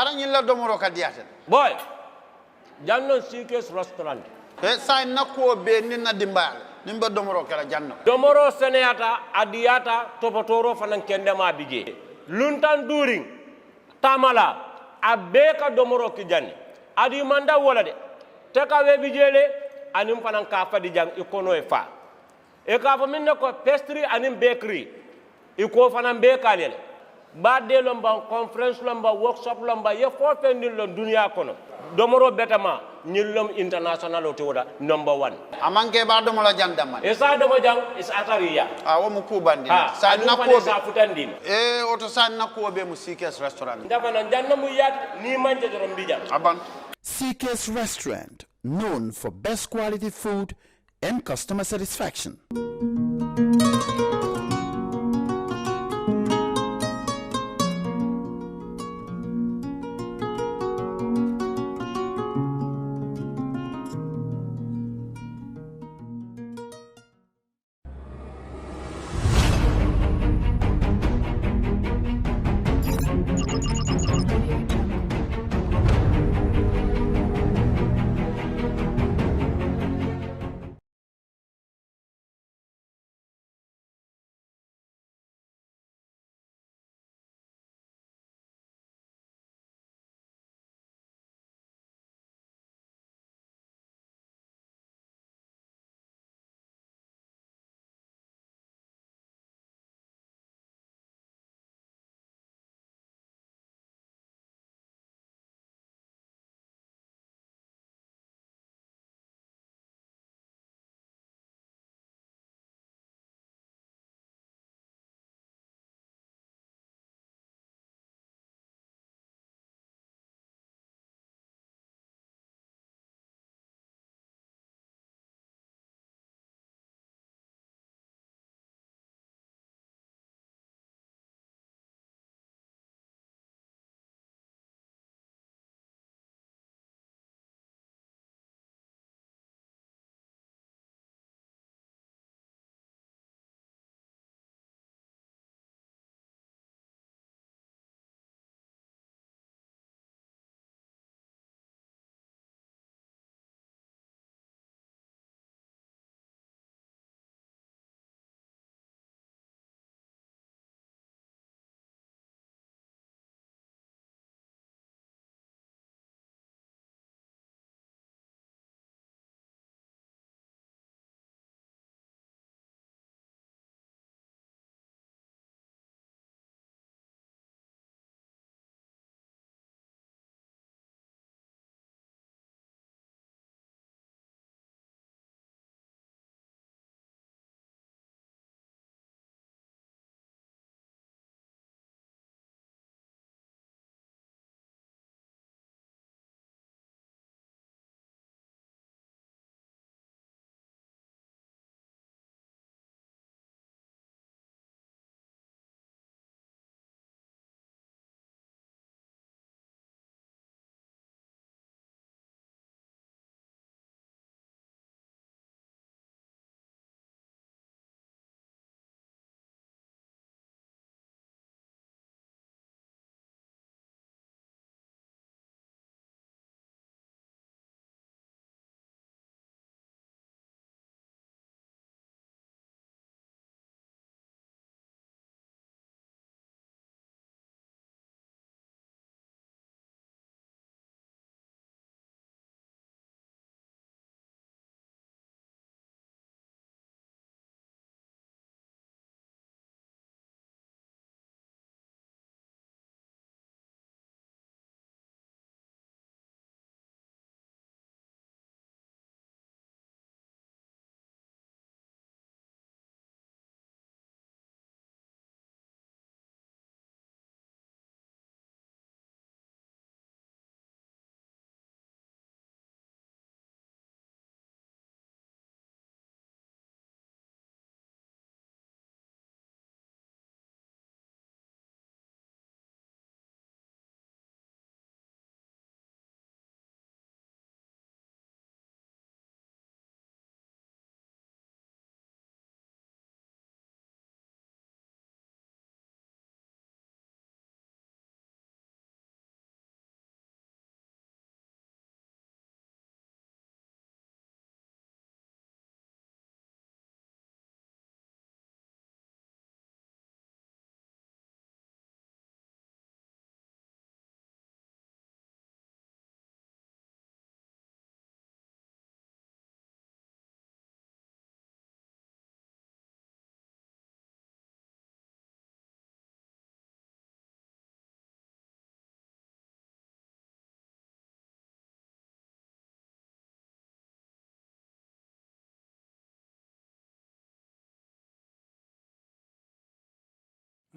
Yaran yilla domoro kadiate. Boy, Janno Seekers restaurant. Sign na ko be ni na dimbal. Nimba domoro kala janno. Domoro seneata adiata topotoro fanan kendema bije. Luntan during tamala abeka domoro kijani. Adi manda wala de. Teka we bijele anim fanan kafa di jang ikono e fa. E ka fa minne ko pastry anim bakery. Iko fanan bekalele. Badde lomba conference lomba workshop lomba ye fo fendil lon dunia kono. Domoro betama nyillom international otoda number 1. Amanke ba domola jandama. Esa domo jang is atariya. Wo mu kubandi. Sa na ko sa futandi. Oto san na ko be mu Seekers restaurant. Ndaba na janna mu yat ni manje dorom bijam. Aban. Seekers Restaurant, known for best quality food and customer satisfaction.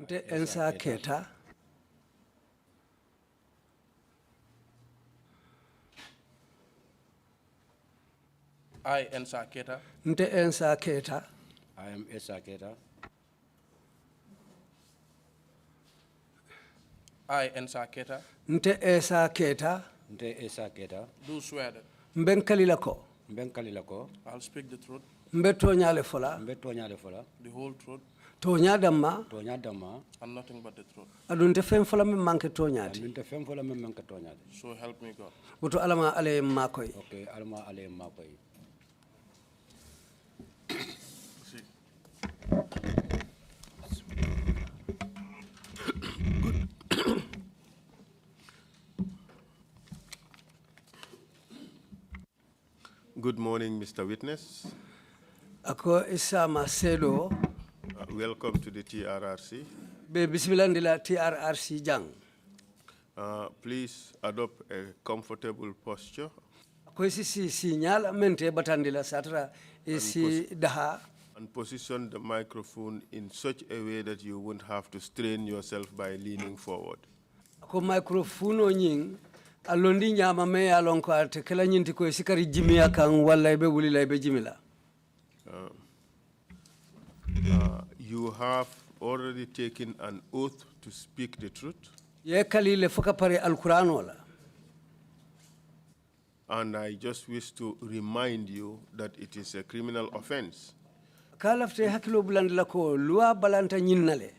Nte Ensa Keita. I, Ensa Keita. Nte Ensa Keita. I am Ensa Keita. I, Ensa Keita. Nte Ensa Keita. Nte Ensa Keita. Do swear that Mbenkalila ko. Mbenkalila ko. I'll speak the truth, Mbetonyale fola. Mbetonyale fola. the whole truth, Tonya damma. Tonya dama. and nothing but the truth. Adunte fem fola me manke tonyati. Mbinte fem fola me menka tonyade. So help me God. Woto alama ale makoy. Okay, alma ale makoy. Good morning, Mr. Witness. Ako isa masedo. Welcome to the TRRC. Be bismilandila TRRC jang. Please adopt a comfortable posture Ako si nyala mente batandila satra isi daha. and position the microphone in such a way that you won't have to strain yourself by leaning forward. Ako microphone nying alondi nyama me alonko ate kala nyinti ko sikari jimia kan walla be wuli lay be jimila. You have already taken an oath to speak the truth, Ye kali le foka pare alquran wala. and I just wish to remind you that it is a criminal offense Kalafte hakilo bulandila ko loi balanta nyinnale.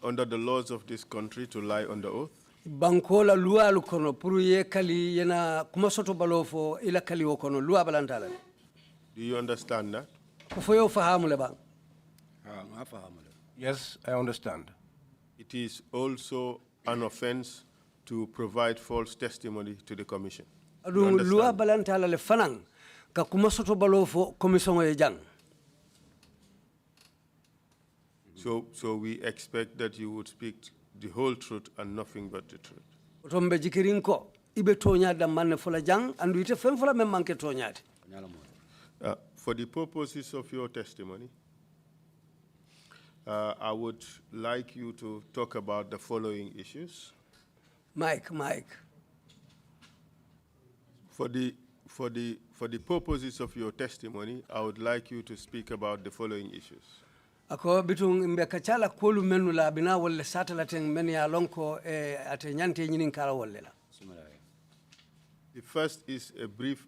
under the laws of this country to lie on the oath. Bankola loi kono pour ye kali yena kuma soto balofo ila kali wokono loi balanta la. Do you understand that? Ko foyo fahamu le bang. Yes, I understand. It is also an offense to provide false testimony to the commission. You Adu loi understand? balanta la le fanang ka kuma soto balofo commission e jang. So we expect that you would speak the whole truth and nothing but the truth. Tombe jikirin ko ibe tonya da manne fola jang andu ite fen fola mem manke tonyati. For the purposes of your testimony, I would like you to talk about the following issues. Mike. For the purposes of your testimony, I would like you to speak about the following issues. Ako bitung imbe kachala kolu menu la bina wolle satellite men ya lonko ate nyante nyinin kala wolle la. The first is a brief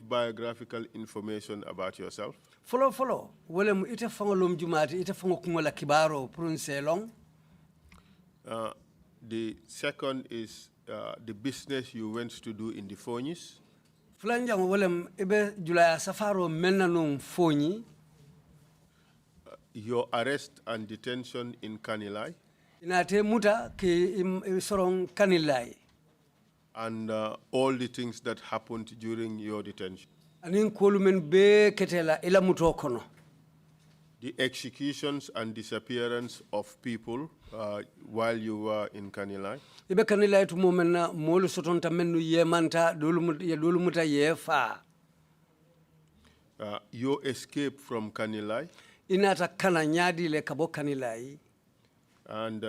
biographical information about yourself. Follow. Wole mu ite fangolom jumati ite fango kungola kibaro prunse long. The second is the business you went to do in the Fonies. Fulanjang wole ibe julaya safaro menna nung foni. Your arrest and detention in Kanilai. Inate muta ki sorong Kanilai. And all the things that happened during your detention. Anin kolumen be ketela ila muto kono. The executions and disappearance of people while you were in Kanilai. Ibe Kanilai tu momena molu sotonta menu yemanta dolu muta yefa. Your escape from Kanilai. Inata kana nyadi le kabo Kanilai. And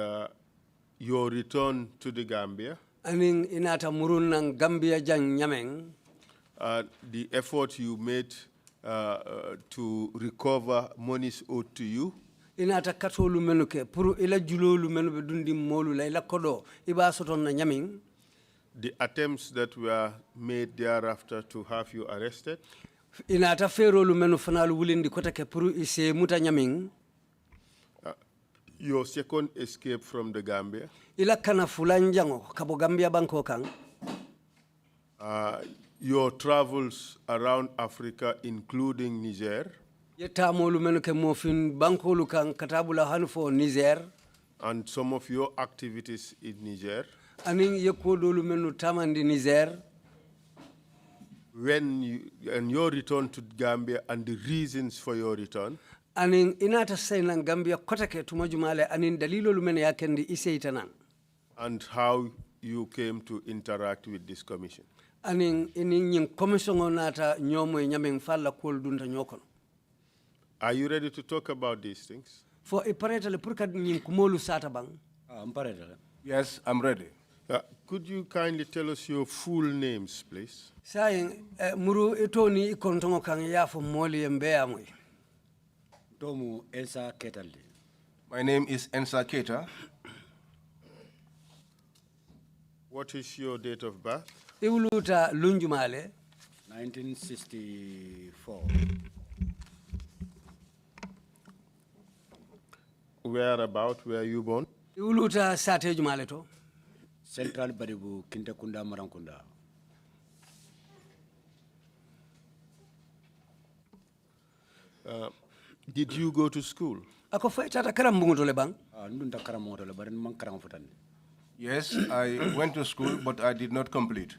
your return to the Gambia. Aning inata murunang Gambia jang nyameng. The effort you made to recover monies owed to you. Inata katolu menuke puru ila julolu menu be dundi molu la ila kodo iba soton na nyaming. The attempts that were made thereafter to have you arrested. Inata ferolu menu fanalu wulindi kota ke puru ise muta nyaming. Your second escape from the Gambia. Ila kana fulanjango kabo Gambia banko kang. Your travels around Africa, including Niger. Yeta molu menuke mofin banko lukang katabula hanfo Niger. And some of your activities in Niger. Aning yekodolu menu tamandi Niger. And your return to Gambia and the reasons for your return. Aning inata sayna Gambia kotake tumajumale anin dalilo lumene yakendi iseitanan. And how you came to interact with this commission. Aning ining commission nata nyomo nyameng falla kol dunta nyokon. Are you ready to talk about these things? For iparetale purka nyin kumolu sata bang. I'm parallel. Yes, I'm ready. Could you kindly tell us your full names, please? Saying muru itoni ikontongo kang ya fo moli embe amoy. Tomu Ensa Keita. My name is Ensa Keita. What is your date of birth? Iwuluta lunjumale 1964. Whereabout were you born? iwuluta sate jumale to. Central Baribu, Kintakunda, Marankunda. Did you go to school? Ako fay tata karambungu to le bang. Ndunda karamoto le barin man karang futani. Yes, I went to school, but I did not complete.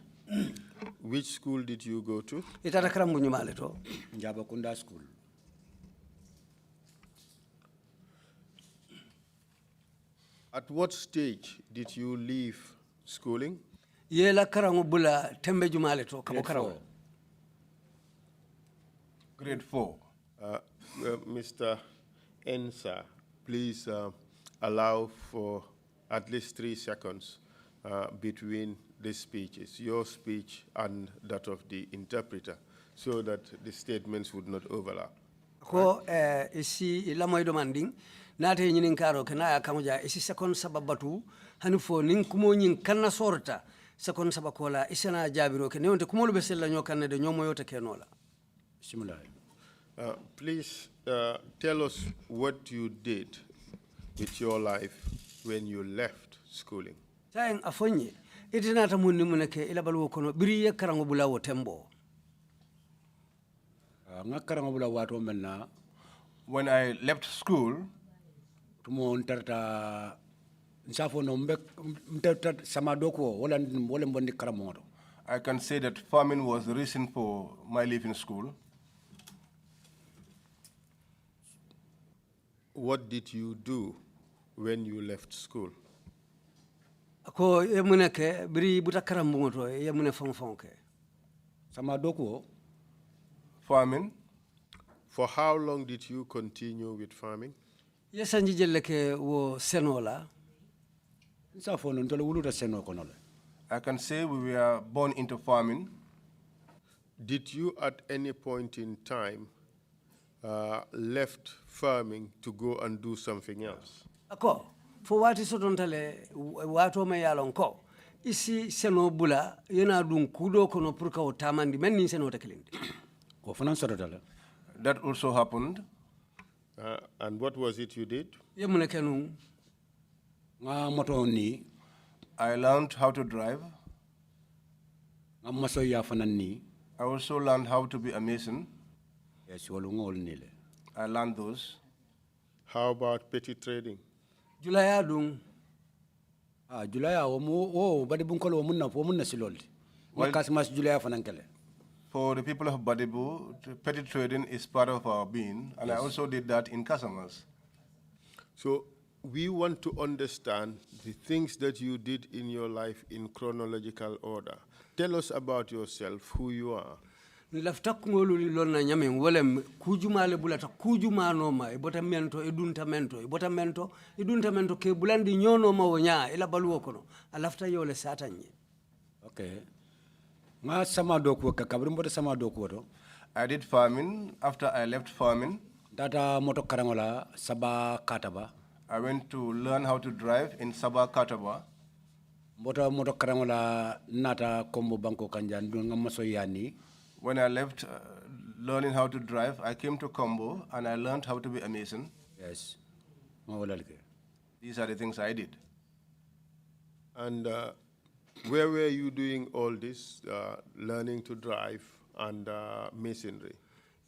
Which school did you go to? Itata karambungu male to. Njabakunda School. At what stage did you leave schooling? Yela karangu bula tembe jumale to kabo Grade karangu. 4. Grade 4. Mr. Ensa, please allow for at least 3 seconds between the speeches, your speech and that of the interpreter, so that the statements would not overlap. Ko isi ilamoy demanding nate nyinin karo kana ya kamuja isi second sababatu hanufo nin kumo nyin kanna sorta second sabakola isana jabiro ke neonte kumolu besella nyokanne de nyomo yote kenola. Similar. Please tell us what you did with your life when you left schooling. Saying afonye itinata munni muneke ila balwo kono biriye karango bula wo tembo. Ngakarangabula watu menna. When I left school, Tumo ntarta nsafo no mtarta samadoko wala mbondi karamoto. I can say that famine was the reason for my leaving school. What did you do when you left school? Ako yemuneke biri buta karambungo to yemune fonfonke. Samadoko. Farming. For how long did you continue with farming? Yesanji jelleke wo senola. Nsafo no ntole wuluta seno konole. I can say we were born into farming. Did you at any point in time left farming to go and do something else? Ako fo wati sotontale wato me yalon ko isi seno bula yena dun kudo kono purka o tamandi men ni seno takelindi. Ko fanan sototale. That also happened. And what was it you did? Yemuneke nu Nga moto ni. I learned how to drive. Nga maso ya fanan ni. I also learned how to be a mason. Yes, wolu ngol nile. I learned those. How about petty trading? julaya dun Julaya o badi bunkolo wo munna siloldi. Wa kasmas julaya fanan kele. For the people of Badibu, petty trading is part of our being, and yes. I also did that in Casamas. So we want to understand the things that you did in your life in chronological order. Tell us about yourself, who you are. lafta kungolu lonna nyamen wolem kujumale bulata kujumano ma e bota mento edunta mento ke bulandi nyono ma wonya ila baluwo kono alafta yole satanye. Okay. Nga sama doku ka kabrim bota sama doku to. I did farming. After I left farming, Data moto karangola Saba Kataba. I went to learn how to drive in Sabah Kataba. Bota moto karangola nata kombo banko kanjan nga maso yani. When I left learning how to drive, I came to Combo and I learned how to be a mason. Yes. These are the things I did. And where were you doing all this, learning to drive and masonry?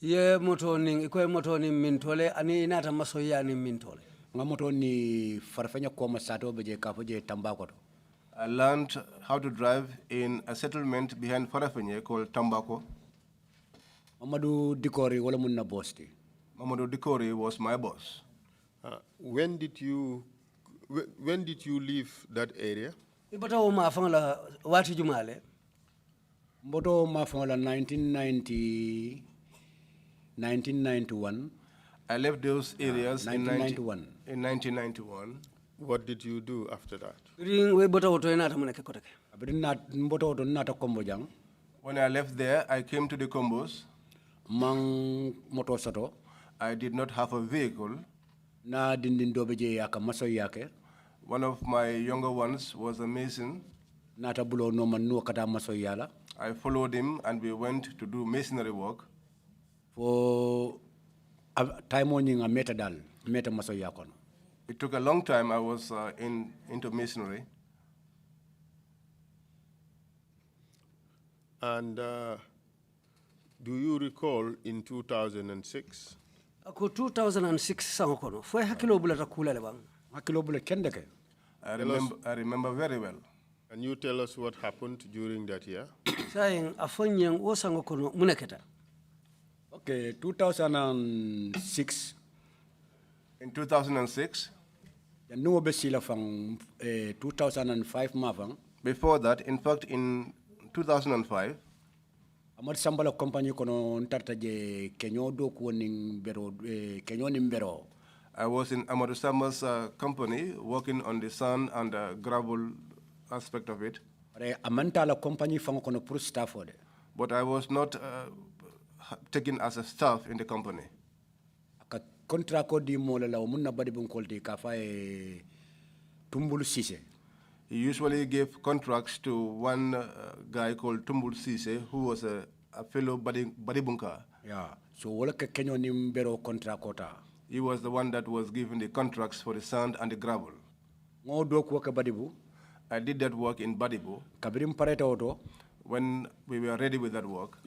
Ye moto ning iko moto ni mintole ani inata maso yani mintole. Nga moto ni farfanya ko masato beje kafoje tambako to. I learned how to drive in a settlement behind Farafenye called Tambako. Mamadou Dikori wala munna bosti. Mamadou Dikori was my boss. When did you leave that area? Ibota o ma fangala wati jumale. Mboto ma fangala 1991. I left those areas in 1991. In 1991. What did you do after that? When I left there, I came to the Combos. Mang motosoto. I did not have a vehicle. Na dindin dobeje yaka maso yake. One of my younger ones was a mason. Nata bulo no manu kata maso yala. I followed him and we went to do masonry work. For time onying a meta dal, meta maso yakono. It took a long time. I was into masonry. And do you recall in 2006? Ako 2006 sango kono. Foi hakilo bulata kula le bang. Hakilo bula kendeke. I remember very well. Can you tell us what happened during that year? Saying afonyeng o sango kono muneketa. Okay, 2006. In 2006. No besila from 2005 mavang. Before that, in fact, in 2005, Amad Sambala company kono ntartaje kenyo do kuoning bero kenyo nimbero. I was in Amadou Samba's company working on the sand and gravel aspect of it. Amantala company fang kono pro staff ode. But I was not taken as a staff in the company. Aka contract ko di mola la munna badi bun kolti ka fa Tumbul Sise. He usually gave contracts to one guy called Tumbul Sise, who was a fellow Badibunka. Yeah. So wala ke kenyo nimbero contract kota. He was the one that was given the contracts for the sand and the gravel. Ngo do ko ka Badibu. I did that work in Badibu. Kabirim pareta oto. When we were ready with that work.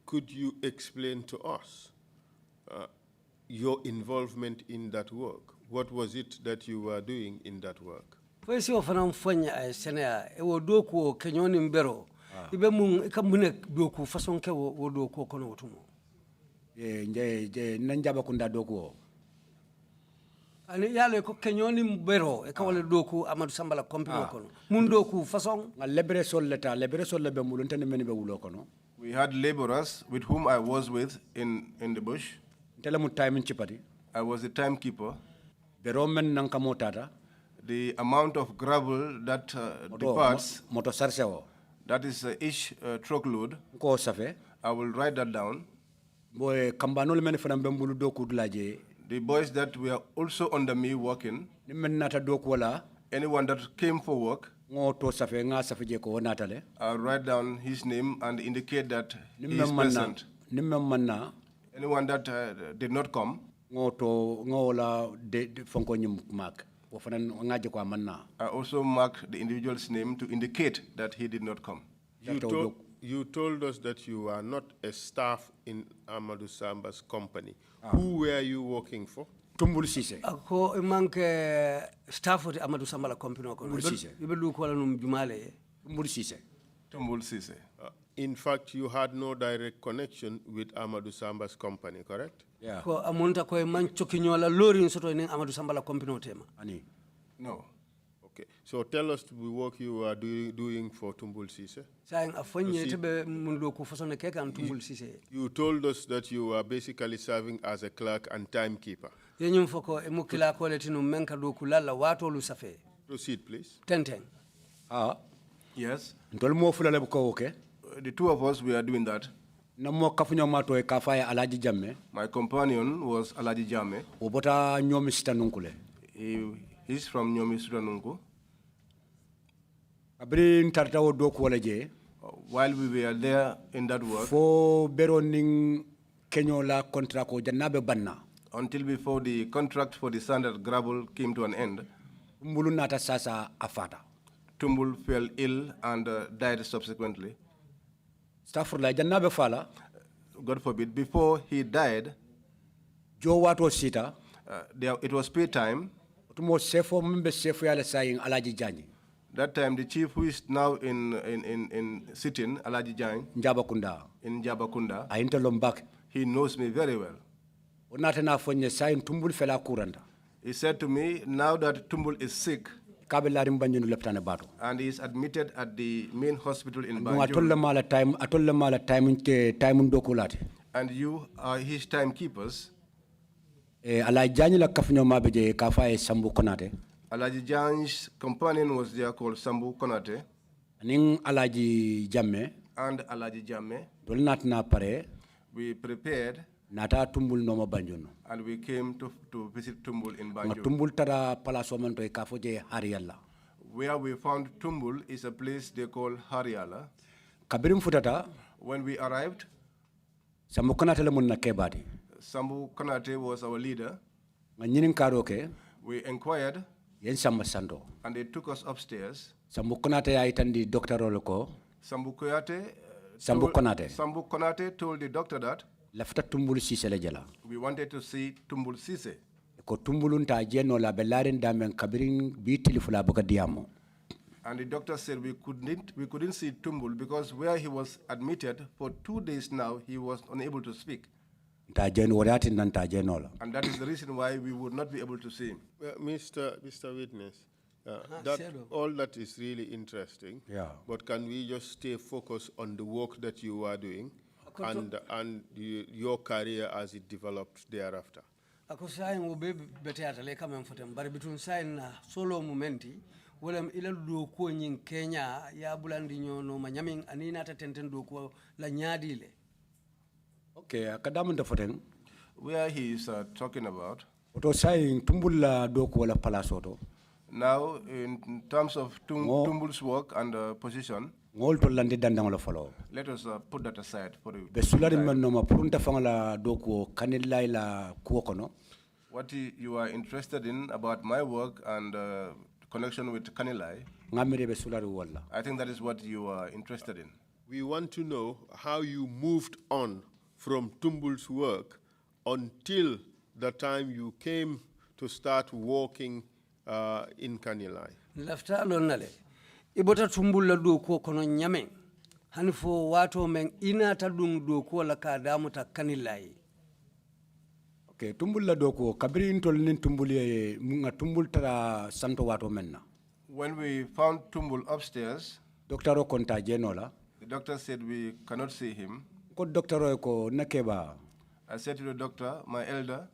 Could you explain to us your involvement in that work? What was it that you were doing in that work? Foi si ofana mfanya senea e wo doku kenyoni mbero ibe mun ikamune doku façon ke wo doku kono wotumo nje nanjaba kunda doku ani yale ko kenyoni mbero e kawale doku Amadou Sambala kompino kono mun doku façon ngal lebre sol be mulun tan men be wulo kono. We had laborers with whom I was with in the bush. I was the timekeeper. The amount of gravel that departs, that is each truckload, I will write that down. The boys that were also under me working, anyone that came for work, I'll write down his name and indicate that he is present. Anyone that did not come, I also mark the individual's name to indicate that he did not come. You told us that you are not a staff in Amadou Samba's company. Who were you working for? Tumbul Sise. Ako manke staff of Amadou Sambala company ko. Tumbul Sise. Ibelu ko la num jumale. Tumbul Sise. Tumbul Sise. In fact, you had no direct connection with Amadou Samba's company, correct? Yeah. Ko amonta ko man chokinyola lori soto ni Amadou Sambala company tema. Ani. No. Okay. So tell us the work you are doing for Tumbul Sise. Saying afonye tebe mundo ku fasone ke kan Tumbul Sise. You told us that you are basically serving as a clerk and timekeeper. Yenyum foko emukila ko letinu menka do kulala wato lu safe. Proceed, please. Tenten. Yes. Ndol mo fulale ko okay. The two of us, we are doing that. My companion was Alaji Jame. He's from Nyomi Sudanunku. While we were there in that work, until before the contract for the sand and gravel came to an end, Tumbul fell ill and died subsequently. God forbid, before he died, it was pay time. That time, the chief who is now in sitting, Alaji Jang, in Jabakunda, he knows me very well. He said to me, now that Tumbul is sick, and he is admitted at the main hospital in Banjul, and you are his timekeepers, Alaji Jani la kafnyo mabeje kafa e Sambu Konate. Alaji Jan's companion was there called Sambu Konate. Ning Alaji Jamme. And Alaji Jamme. Dol nat na pare. We prepared. Nata Tumbul Noma Banjun. And we came to visit Tumbul in Banjul. Tumbul tara palaso manto e kafoje Hariala. Where we found Tumbul is a place they call Hariala. Kabirim futata. When we arrived, Sambu Konate le munna kebadi. Sambu Konate was our leader. We inquired. And they took us upstairs. Sambu Konate aitandi Dr. Roloko. Sambu Konate told the doctor that lafta Tumbul Sise lejala. We wanted to see Tumbul Sise. Ko Tumbulun ta jeno la belarin damen kabirin bitili fula boka diamo. And the doctor said we couldn't see Tumbul because where he was admitted for 2 days now, he was unable to speak. And that is the reason why we would not be able to see him. Mr. Witness, all that is really interesting. Yeah. But can we just stay focused on the work that you are doing and your career as it developed thereafter? Ako sayin wo be beteata le kam fotem bari bitun sayin na solo momenti wala ila do ko nyin Kenya ya bulandi nyono manyamin anina ta tenten do ko la nyaadile. Okay, akadamu ndafoten where he is talking about. Oto sayin Tumbul do ko wala palaso to. Now in terms of Tumbul's work and position, let us put that aside for the what you are interested in about my work and connection with Kanilai. I think that is what you are interested in. We want to know how you moved on from Tumbul's work until the time you came to start working in Kanilai. Lafta lonale ibota Tumbul do ko kono nyame hanfo wato men ina ta dum do ko la ka damu ta Kanilai. Okay, Tumbul do ko kabiri intol nin Tumbul ye nga Tumbul tara santo wato menna. When we found Tumbul upstairs, Doctor Okonta Jenola, the doctor said we cannot see him. Ko Doctor Oko nakeba. I said to the doctor, my elder,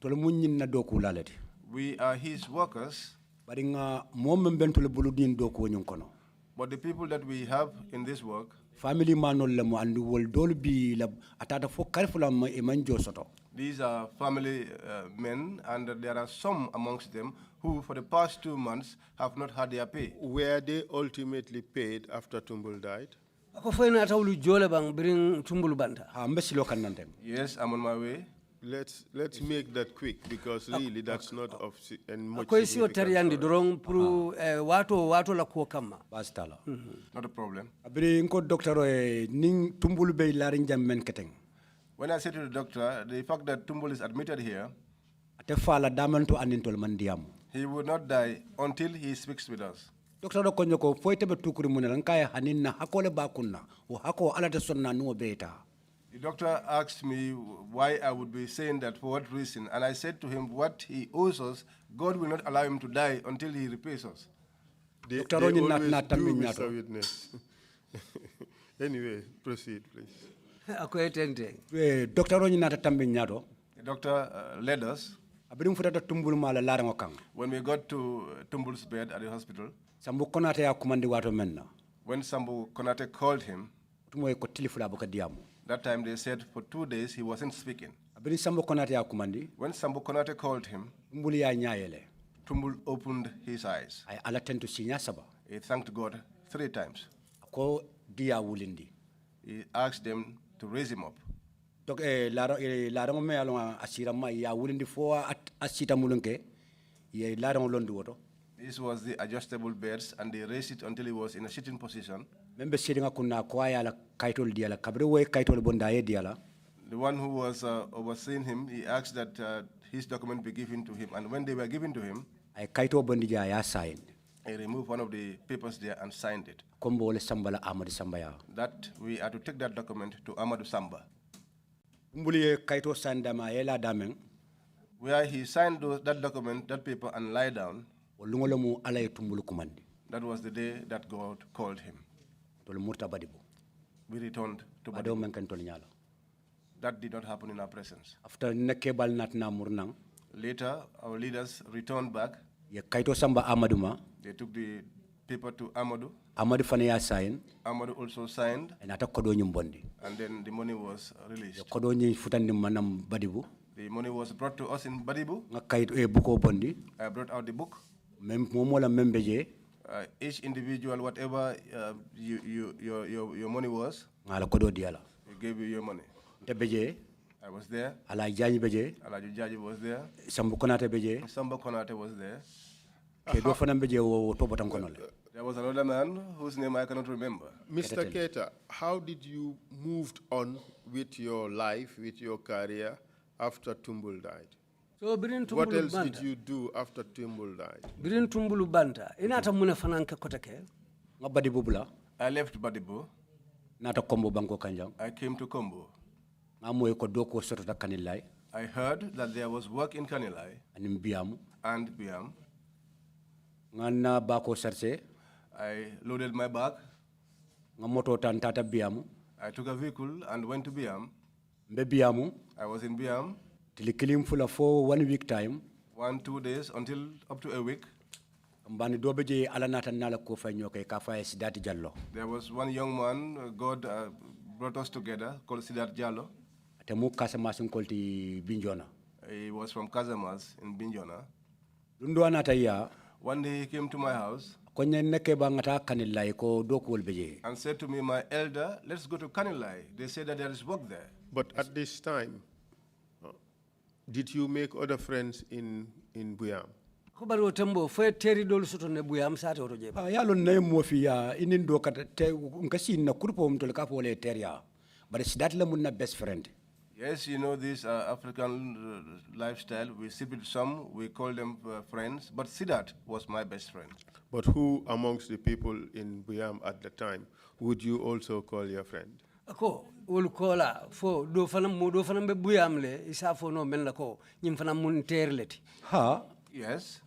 tol munyin na do ko laleti. We are his workers. But the people that we have in this work, family these are family men, and there are some amongst them who for the past 2 months have not had their pay. Were they ultimately paid after Tumbul died? Yes, I'm on my way. Let's make that quick because really that's not of much significance. Not a problem. When I said to the doctor, the fact that Tumbul is admitted here, he would not die until he speaks with us. Doctor Okonyoko foitebe tukuri munelankaya hanina hakole bakuna hako alata sonna no beta. The doctor asked me why I would be saying that, for what reason, and I said to him, what he owes us, God will not allow him to die until he repays us. They always do, Mr. Witness. Anyway, proceed, please. The doctor led us. When we got to Tumbul's bed at the hospital, when Sambu Konate called him, that time they said for 2 days he wasn't speaking. When Sambu Konate called him, Tumbul opened his eyes. He thanked God 3 times. He asked them to raise him up. This was the adjustable beds, and they raised it until he was in a sitting position. The one who was overseeing him, he asked that his document be given to him, and when they were given to him, he removed one of the papers there and signed it. That we are to take that document to Amadou Samba. Where he signed that document, that paper, and lie down, that was the day that God called him. We returned to Badibu. that did not happen in our presence. After nekebal natna murnang. Later, our leaders returned back. Ye kaito samba Amaduma. They took the paper to Amadou. Amadou Fania signed. Amadou also signed. And ata kodo nyumbondi. And then the money was released. Kodo nyi futandi manam badibu. The money was brought to us in Badibu. Nga kaito buko bondi. I brought out the book. Momola membeje. Each individual, whatever your money was, ngala kodo diala. We gave you your money. Tebeje. I was there. Alai Jaji beje. Alai Jaji was there. Sambu Konate beje. Sambu Konate was there. Kedo fanam beje wo tobotam konole. There was another man whose name I cannot remember. Mr. Keita, how did you move on with your life, with your career after Tumbul died? So what else did you do after Tumbul died? Birin Tumbulu Banta. Inata muna fananka kotake. Ngabadi bubula. I left Badibu. Nata Kombo Banko Kanjang. I came to Kombo. Ngamu eko doko soto ta Kanilai. I heard that there was work in Kanilai. And Biam. And Biam. Ngana bako sarse. I loaded my bag. Ngamoto tantata Biamu. I took a vehicle and went to Biam. Mbe Biamu. I was in Biam. Tilikilim fula for 1 week time. 1-2 days until up to a week. Mbani dobeje alanata nala ko fa nyoke ka fa Sidati Jallo. There was one young man, God brought us together, called Sidati Jallo. Temu Kasamas kolti Binjona. He was from Kasamas in Binjona. Lundo anata ya. One day he came to my house. Konye neke bangata Kanilai ko dokul beje. And said to me, my elder, let's go to Kanilai. They said that there is work there. But at this time, did you make other friends in Buyam? Kubaro tembo fe teri dolu soto ne Buyam sate oto jeba. Yalo ne mo fiya inindo kata te ngasi na kurpo mtole ka pole teria. But Sidati la munna best friend. Yes, you know this African lifestyle. We sit with some, we call them friends. But Sidat was my best friend. But who amongst the people in Buyam at the time would you also call your friend? Ako ul kola fo do fanam be Buyam le isa fo no men la ko nyim fanam mun terleti. Ha? Yes.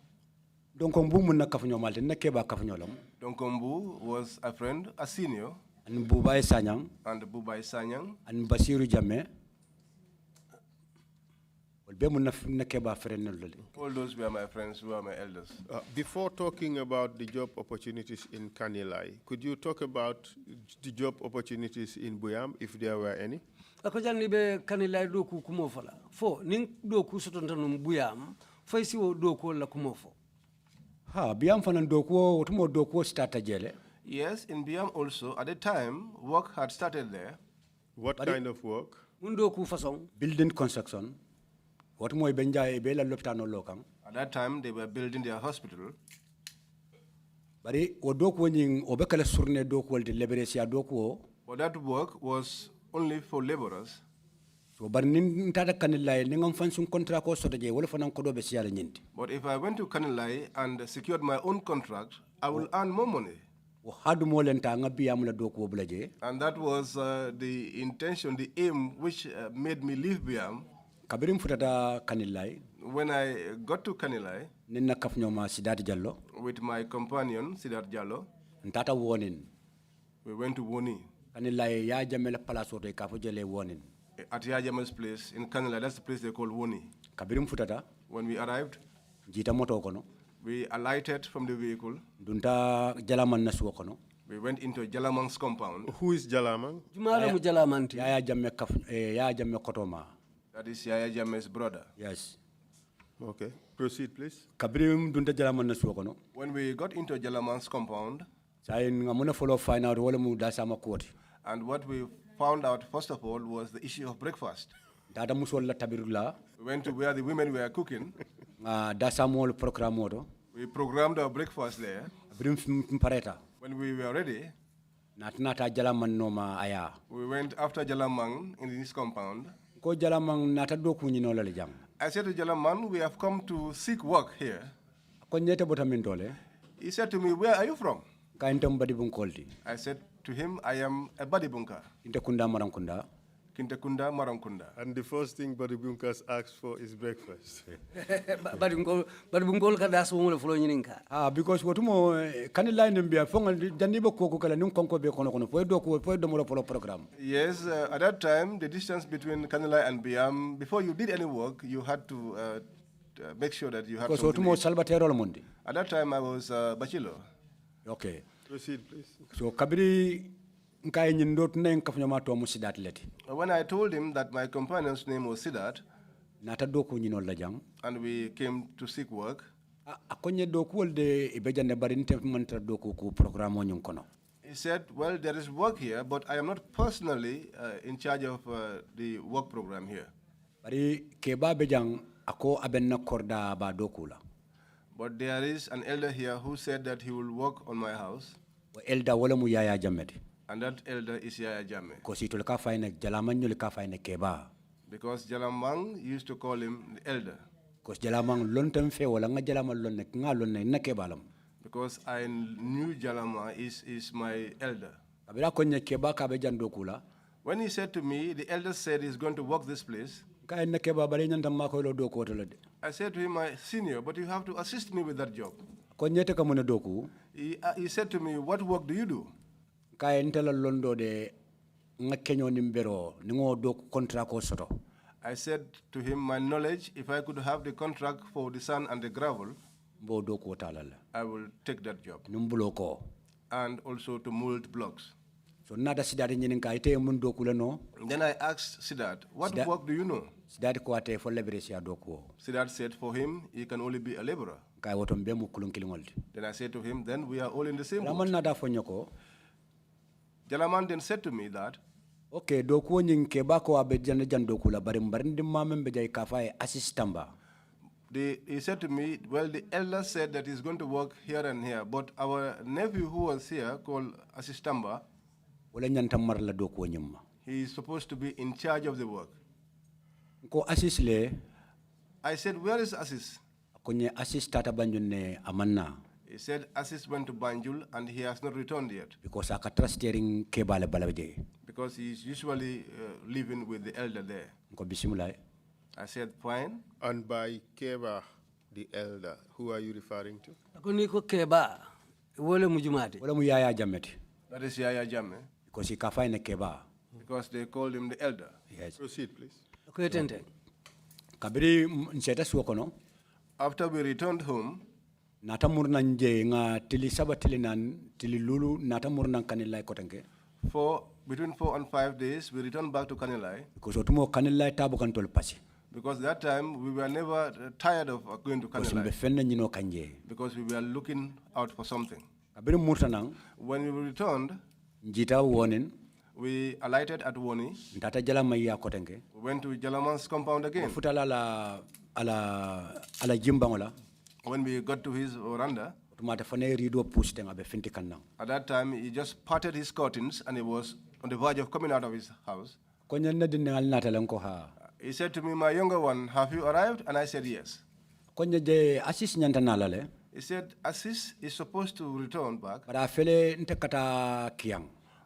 Donkombu munna kafunyo malte nekeba kafunyo lam. Donkombu was a friend, a senior. And Bubai Sanyang. And Bubai Sanyang. And Basiru Jame. All those were my friends, who are my elders. Before talking about the job opportunities in Kanilai, could you talk about the job opportunities in Buyam, if there were any? Ako jani be Kanilai doku kumofala. Fo ning doku sotontanum Buyam, fo isi wo doku la kumofo. Ha, Buyam fanan doku otumo doku starta jele. Yes, in Buyam also, at the time, work had started there. What kind of work? Undoku fasong. Building construction. What moy benja e bela lopitano lokang. At that time, they were building their hospital. Bari o doku nying obekala surne doku walde leberesia doku. But that work was only for laborers. So bar nin tada Kanilai ningam fansung contract ko sotaje wala fanan ko do be siala nyinti. But if I went to Kanilai and secured my own contract, I will earn more money. And that was the intention, the aim which made me leave Biam. When I got to Kanilai, with my companion, Sidati Jallo, we went to Woni. At Yajamel's place in Kanilai, that's the place they call Woni. When we arrived, we alighted from the vehicle. We went into Jalamang's compound. Who is Jalamang? That is Yaya Jammeh's brother. Yes. Okay. Proceed, please. When we got into Jalamang's compound, and what we found out, first of all, was the issue of breakfast. We went to where the women were cooking. We programmed our breakfast there. When we were ready, we went after Jalamang in his compound. I said to Jalamang, we have come to seek work here. He said to me, where are you from? I said to him, I am a Badibunka. Kintekunda, Marankunda. And the first thing Body Bunkas asks for is breakfast. Because what more Kanilai Nimbia Fong Janibo Kokala Nunkonko be Kono, for the Moro program. Yes, at that time, the distance between Kanilai and Biam, before you did any work, you had to make sure that you had Because something. what more Salvatore Mundi? At that time, I was bachelor. Okay. Proceed, please. So Kabiri When I told him that my companion's name was Sidat, and we came to seek work, he said, well, there is work here, but I am not personally in charge of the work program here. But there is an elder here who said that he will work on my house. And that elder is Yaya Jammeh. Because Jalamang used to call him the elder. Because I knew Jalama is my elder. When he said to me, the elder said he's going to work this place, I said to him, my senior, but you have to assist me with that job. He said to me, what work do you do? I said to him, my knowledge, if I could have the contract for the sand and the gravel, I will take that job. And also to mold blocks. Then I asked Sidat, what work do you know? Sidat said for him, he can only be a laborer. Then I said to him, then we are all in the same boat. Jalaman then said to me that, okay, he said to me, well, the elder said that he's going to work here and here, but our nephew who was here, called Assistamba, he is supposed to be in charge of the work. I said, where is Assis? He said Assis went to Banjul and he has not returned yet. Because he is usually living with the elder there. I said, fine. And by Keba, the elder, who are you referring to? That is Yaya Jammeh. Because he kafai Keba. Because they called him the elder. Yes. Proceed, please. After we returned home, for between 4 and 5 days, we returned back to Kanilai. Because that time we were never tired of going to Kanilai. Because we were looking out for something. When we returned, we alighted at Woni. We went to Jalaman's compound again. When we got to his veranda, at that time he just parted his curtains and he was on the verge of coming out of his house. He said to me, my younger one, have you arrived? And I said, yes. He said, Assis is supposed to return back.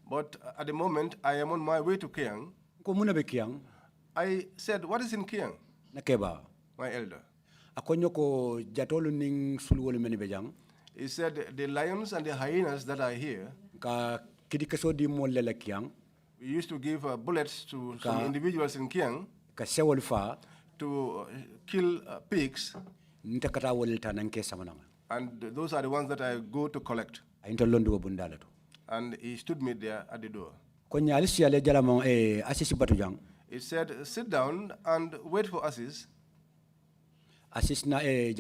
But at the moment, I am on my way to Kiang. I said, what is in Kiang? My elder. He said, the lions and the hyenas that are here, we used to give bullets to some individuals in Kiang to kill pigs. And those are the ones that I go to collect. And he stood me there at the door. He said, sit down and wait for Assis. Then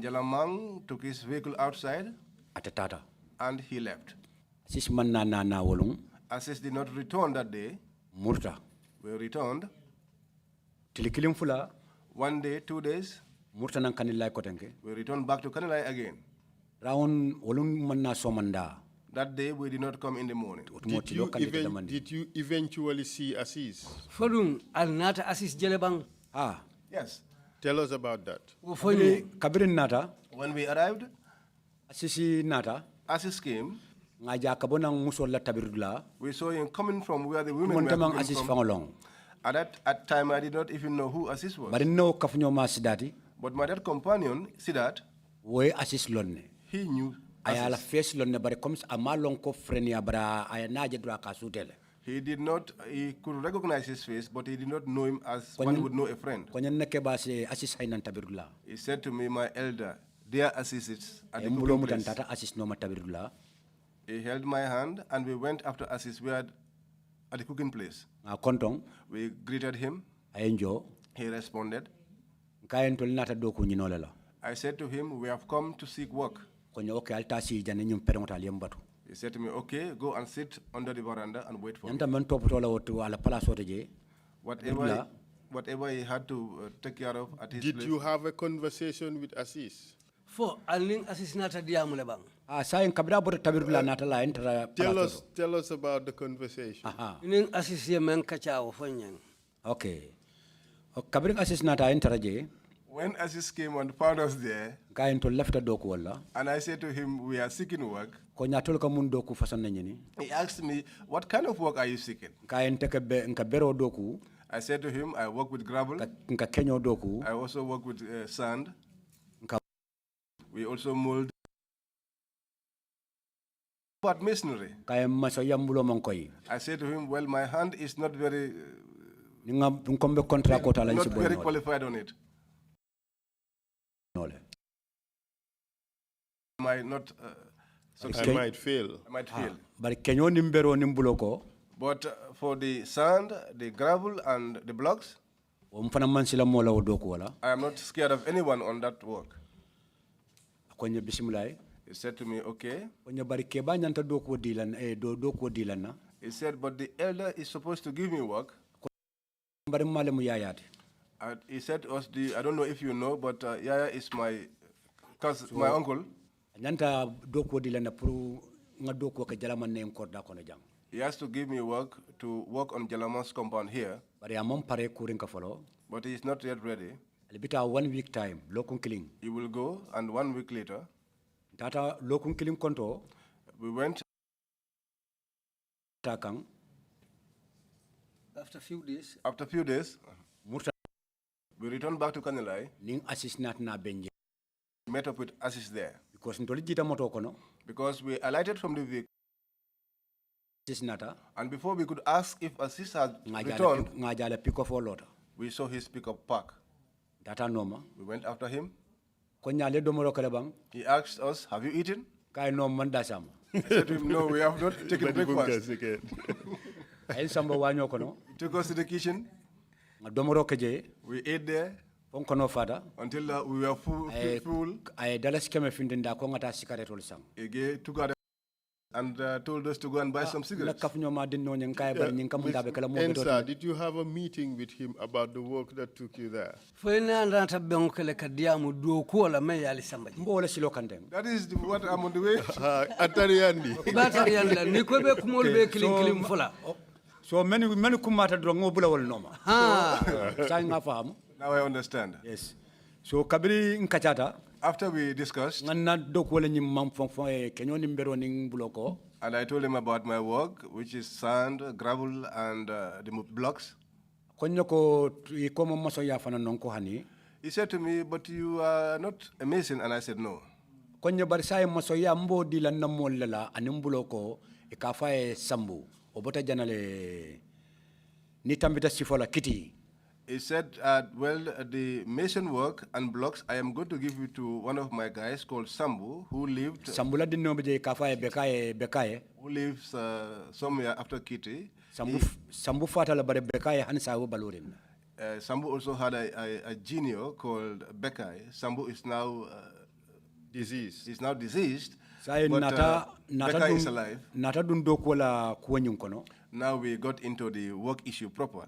Jalamang took his vehicle outside and he left. Assis did not return that day. We returned. 1 day, 2 days. We returned back to Kanilai again. That day we did not come in the morning. Did you eventually see Assis? Yes. Tell us about that. When we arrived, Assis came. We saw him coming from where the women were coming from. At that time, I did not even know who Assis was. But my that companion, Sidat, he knew Assis. He did not, he could recognize his face, but he did not know him as one would know a friend. He said to me, my elder, dear Assis, at the cooking place. He held my hand and we went after Assis. We had at the cooking place. We greeted him. He responded. I said to him, we have come to seek work. He said to me, okay, go and sit under the veranda and wait for me. Whatever he had to take care of at his place. Did you have a conversation with Assis? For alning Assis nata diamule bang. Tell us about the conversation. Ning Assis ye men kacha ofanyang. Okay. When Assis came and found us there, and I said to him, we are seeking work, he asked me, what kind of work are you seeking? I said to him, I work with gravel. I also work with sand. We also mold but masonry. I said to him, well, my hand is not very qualified on it. I might not succeed. I might fail. I might fail. But for the sand, the gravel, and the blocks, I am not scared of anyone on that work. He said to me, okay. He said, but the elder is supposed to give me work. He said to us, I don't know if you know, but Yaya is my uncle. He has to give me work to work on Jalaman's compound here. But he is not yet ready. 1 week time, he will go, and 1 week later, we went. After a few days, we returned back to Kanilai. Met up with Assis there. Because we alighted from the vehicle. And before we could ask if Assis had returned, we saw his pickup park. We went after him. He asked us, have you eaten? I said to him, no, we have not taken breakfast. He took us to the kitchen. We ate there until we were full. He took out and told us to go and buy some cigarettes. Ensa, did you have a meeting with him about the work that took you there? That is what I'm on the way. So many kumata drongo bula wal noma. Now I understand. Yes. So kabiri nkachata. After we discussed, and I told him about my work, which is sand, gravel, and the blocks. He said to me, but you are not a mason, and I said no. He said, well, the mason work and blocks, I am going to give you to one of my guys called Sambu, who lived somewhere after Kitty. Sambu also had a junior called Bekai. Sambu is now deceased. He's now deceased, but Bekai is alive. Now we got into the work issue proper.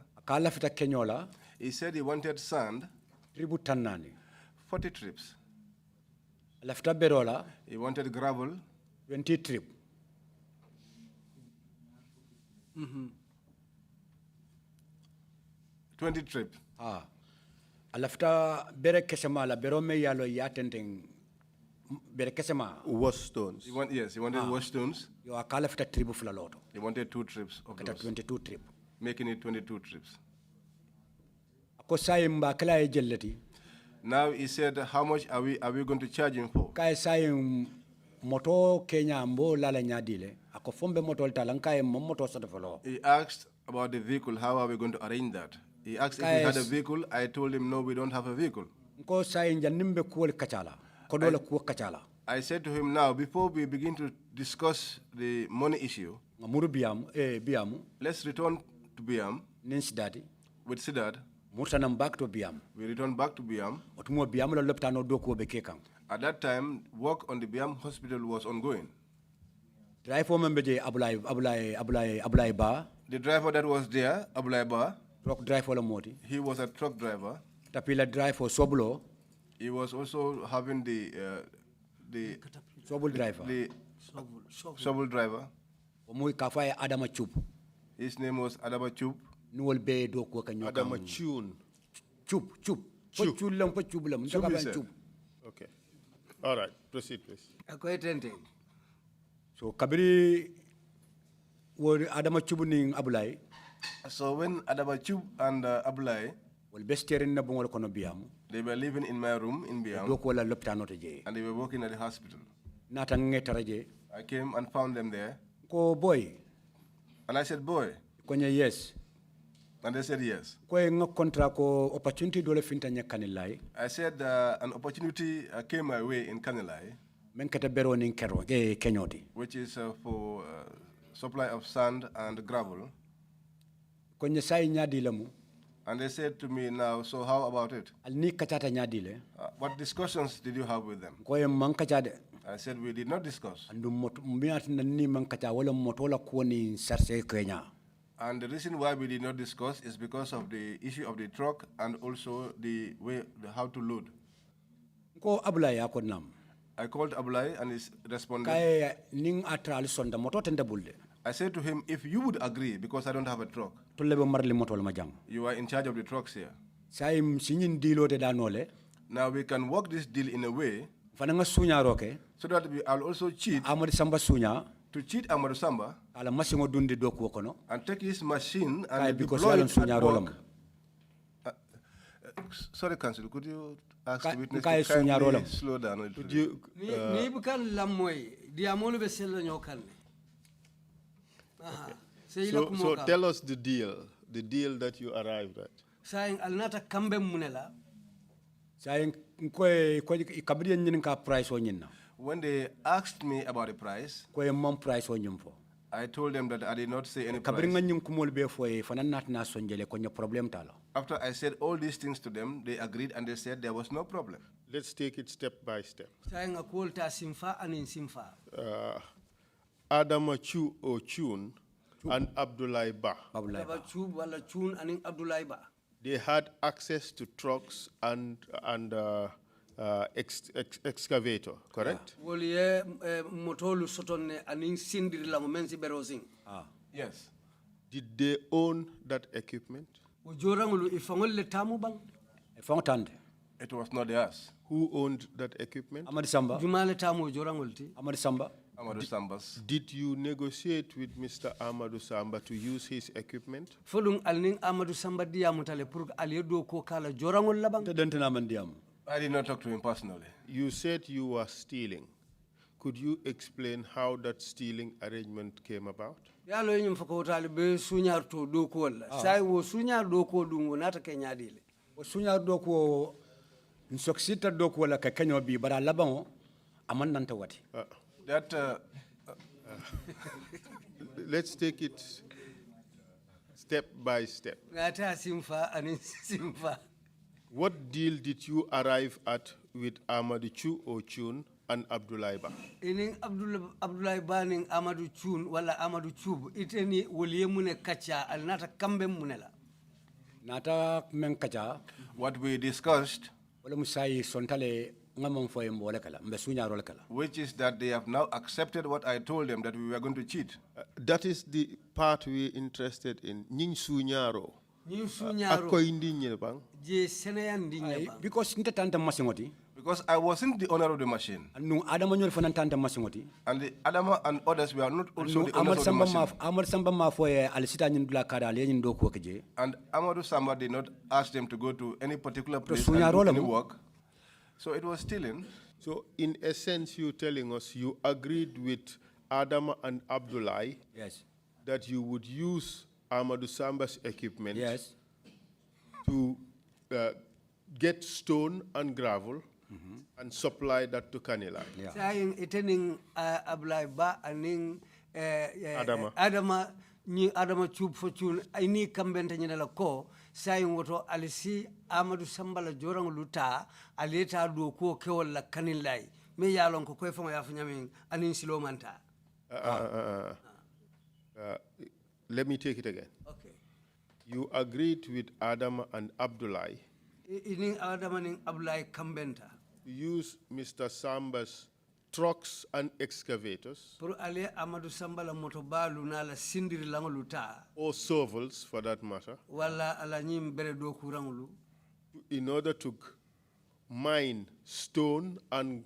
He said he wanted sand. 40 trips. He wanted gravel. 20 trips. 20 trips. Alafta bere kesemala bero me yalo yatending wash stones. Yes, he wanted wash stones. Yo akala fita tribu fula loto. He wanted 2 trips of Kata those, 22 trip. making it 22 trips. Ako sayim kala jelleti. Now he said, how much are we going to charge him for? Kay sayim moto Kenya mbo lala nyadile. Ako fombe moto talanka moto sotofolo. He asked about the vehicle, how are we going to arrange that? He asked if we had a vehicle. I told him, no, we don't have a vehicle. Ko sayim janimbe kuol kachala. Kodola kuol kachala. I said to him, now, before we begin to discuss the money issue, biamu. Let's return to Biam Ninsidadi. with Siddharth. Murtanam back to Biam. We returned back to Biam. Otumo Biam lo leptano doku bekekang. At that time, work on the Biam hospital was ongoing. Driver membeje Abulai Ba. The driver that was there, Abulai Ba, Truck driver lo moti. he was a truck driver. Tapila driver Soblo. He was also having the Sobul driver. The shovel driver. Omui kafai Adama Chup. His name was Adama Chup. Nuol be doku kanyo. Adama Chun. Chup. Chulam. Chup. Okay. All right. Proceed, please. So Kabiri were Adama Chubuning Abulai. So when Adama Chup and Abulai, Well, bestiarin na bungol kono Biam. they were living in my room in Biam, Doku la leptano teje. and they were working at the hospital. Natan ngetaraje. I came and found them there, Ko boy. and I said, boy, Konye yes. and they said yes. Ko ngok kontra ko opportunity dole finta nya Kanilai. I said an opportunity came my way in Kanilai, Men kata bero ning kero kenyoti. which is for supply of sand and gravel. Konye sai nyadi lamu. And they said to me, now, so how about it? Al ni kachata nyadi le. What discussions did you have with them? Ko man kachade. I said, we did not discuss. Andu miat na ni man kacha wala motola kuoni sarse Kenya. And the reason why we did not discuss is because of the issue of the truck and also the way, how to load. Ko Abulai ako nam. I called Abulai and he responded. Kay ning atral sonda moto tenda bulde. I said to him, if you would agree, because I don't have a truck, Tulebe marli motol majang. you are in charge of the trucks here. Saim sinyin dilo de danole. Now we can work this deal in a way Fananga sunya roke. so that I'll also cheat, Amadi samba sunya. to cheat Amadou Samba Ala masingo dundi doku kono. and take his machine Kay and because deploy yalon it at sunya rolam. work. Sorry, Council, could you ask the witness Kay to sunya kindly rolam. slow down a little Could bit? you, Ni bukan lamoy, diamolo be sella nyokan. so tell us the deal that you arrived at. Saying alnata kambe munela. Sayin ko kabiri nyin ka price o nyinna. When they asked me about the price, Ko mom price o nyimfo. I told them that I did not say any Kabiri price. nganyum kumol be foye fanan natna sonjele ko nya problem talo. After I said all these things to them, they agreed and they said there was no problem. Let's take it step by step. Saying a ta simfa anin simfa. Adama Chu or Chun and Abdullah Ba, Abulai. Aba chub wala chun anin Abdullah ba. they had access to trucks and excavator, correct? Woliye motolu sotonne anin sindir la mensi berosing. Yes. Did they own that equipment? O jorangulu ifangol le tamu bang. Fontande. It was not theirs. Who owned that equipment? Amadi Samba. Jumale tamu jorangul ti. Amadi Samba. Amadou Sambas. Did you negotiate with Mr. Amadou Samba to use his equipment? Folung alning Amadou Samba diamutale pour aliyedo ko kala jorangol labang. Tedentena mandiam. I did not talk to him personally. You said you were stealing. Could you explain how that stealing arrangement came about? Yalo nyum fako tali be sunyar to do ko la. Sai wo sunyar do ko dungo nata kenya dile. O sunya doko nsoksita doko la ka kenyo bi bara labango aman nanta wati. That Let's take it step by step. Ngata simfa anin simfa. What deal did you arrive at with Amadou Chu or Chun and Abdullah Ba? Inin Abdullah Baning Amadou Chun wala Amadou Chub iteni woliye mune kacha al nata kambe munela. Nata men kacha what we discussed, wala musai sontale ngamon foye mbole kala mbe sunya role kala. which is that they have now accepted what I told them that we were going to cheat. That is the part we're interested in. Ning sunyaro. akoy ndiñe bang je senayan dinya bang because nte tanta masingoti Because I wasn't the owner of the machine. nu adama ñol fanan tanta masingoti And the Adama and others were not also the owners of the machine. Amar Samba ma foye al sita ñin dula kada le ñin do ko keje And Amadou Samba did not ask them to go to any particular place sunya and do rola any mo. work. So it was stealing. So in essence, you telling us you agreed with Adama and Abdullah yes that you would use Amadou Samba's equipment yes to get stone and gravel and supply that to Kanilai. yeah saying itening ablay ba aning Adama. Adama chub fortune ini kambenta nyala ko saying woto alisi Amadou Sambala jorang luta aleta do ko kewol la Kanilai me yalon ko koy fama ya fanyamin anin silomanta Let me take it again. okay You agreed with Adama and Abdullah ini Adama ning ablay kambenta to use Mr. Samba's trucks and excavators pour aller Amadou Sambala moto balu na la sindiri langoluta or shovels for that matter wala ala nyim bere do kurangulu in order to mine stone and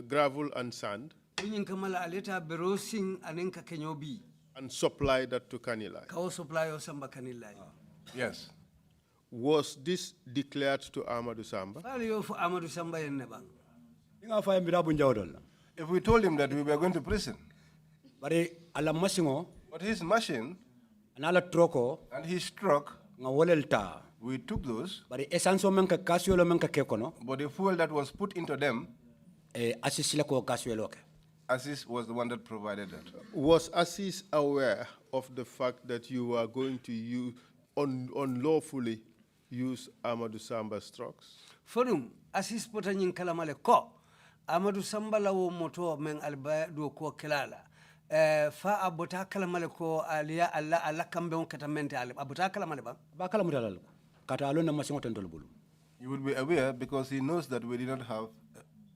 gravel and sand nyin kamala aleta berosing anenka kenyobi and supply that to Kanilai. kawo supply o Samba Kanilai Yes. Was this declared to Amadou Samba? fali yo fu Amadou Samba yenne bang nga fa mi rabu njawdol If we told him that we were going to prison, bare ala masingo but his machine anala troko and his truck, nga wolelta we took those, bare essence men ka kasiolo men ka kekono but the fuel that was put into them, assisila ko kasiolo ke Aziz was the one that provided that. Was Assis aware of the fact that you were going to use unlawfully use Amadou Samba's trucks? fonum assis pota nyin kalamale ko Amadou Samba la wo moto men alba do ko kelala fa abota kalamale ko aliya alla kambe on katamente al abota kalamale ba ba kala mutalal kata alo na masingo tentol bulu You would be aware because he knows that we did not have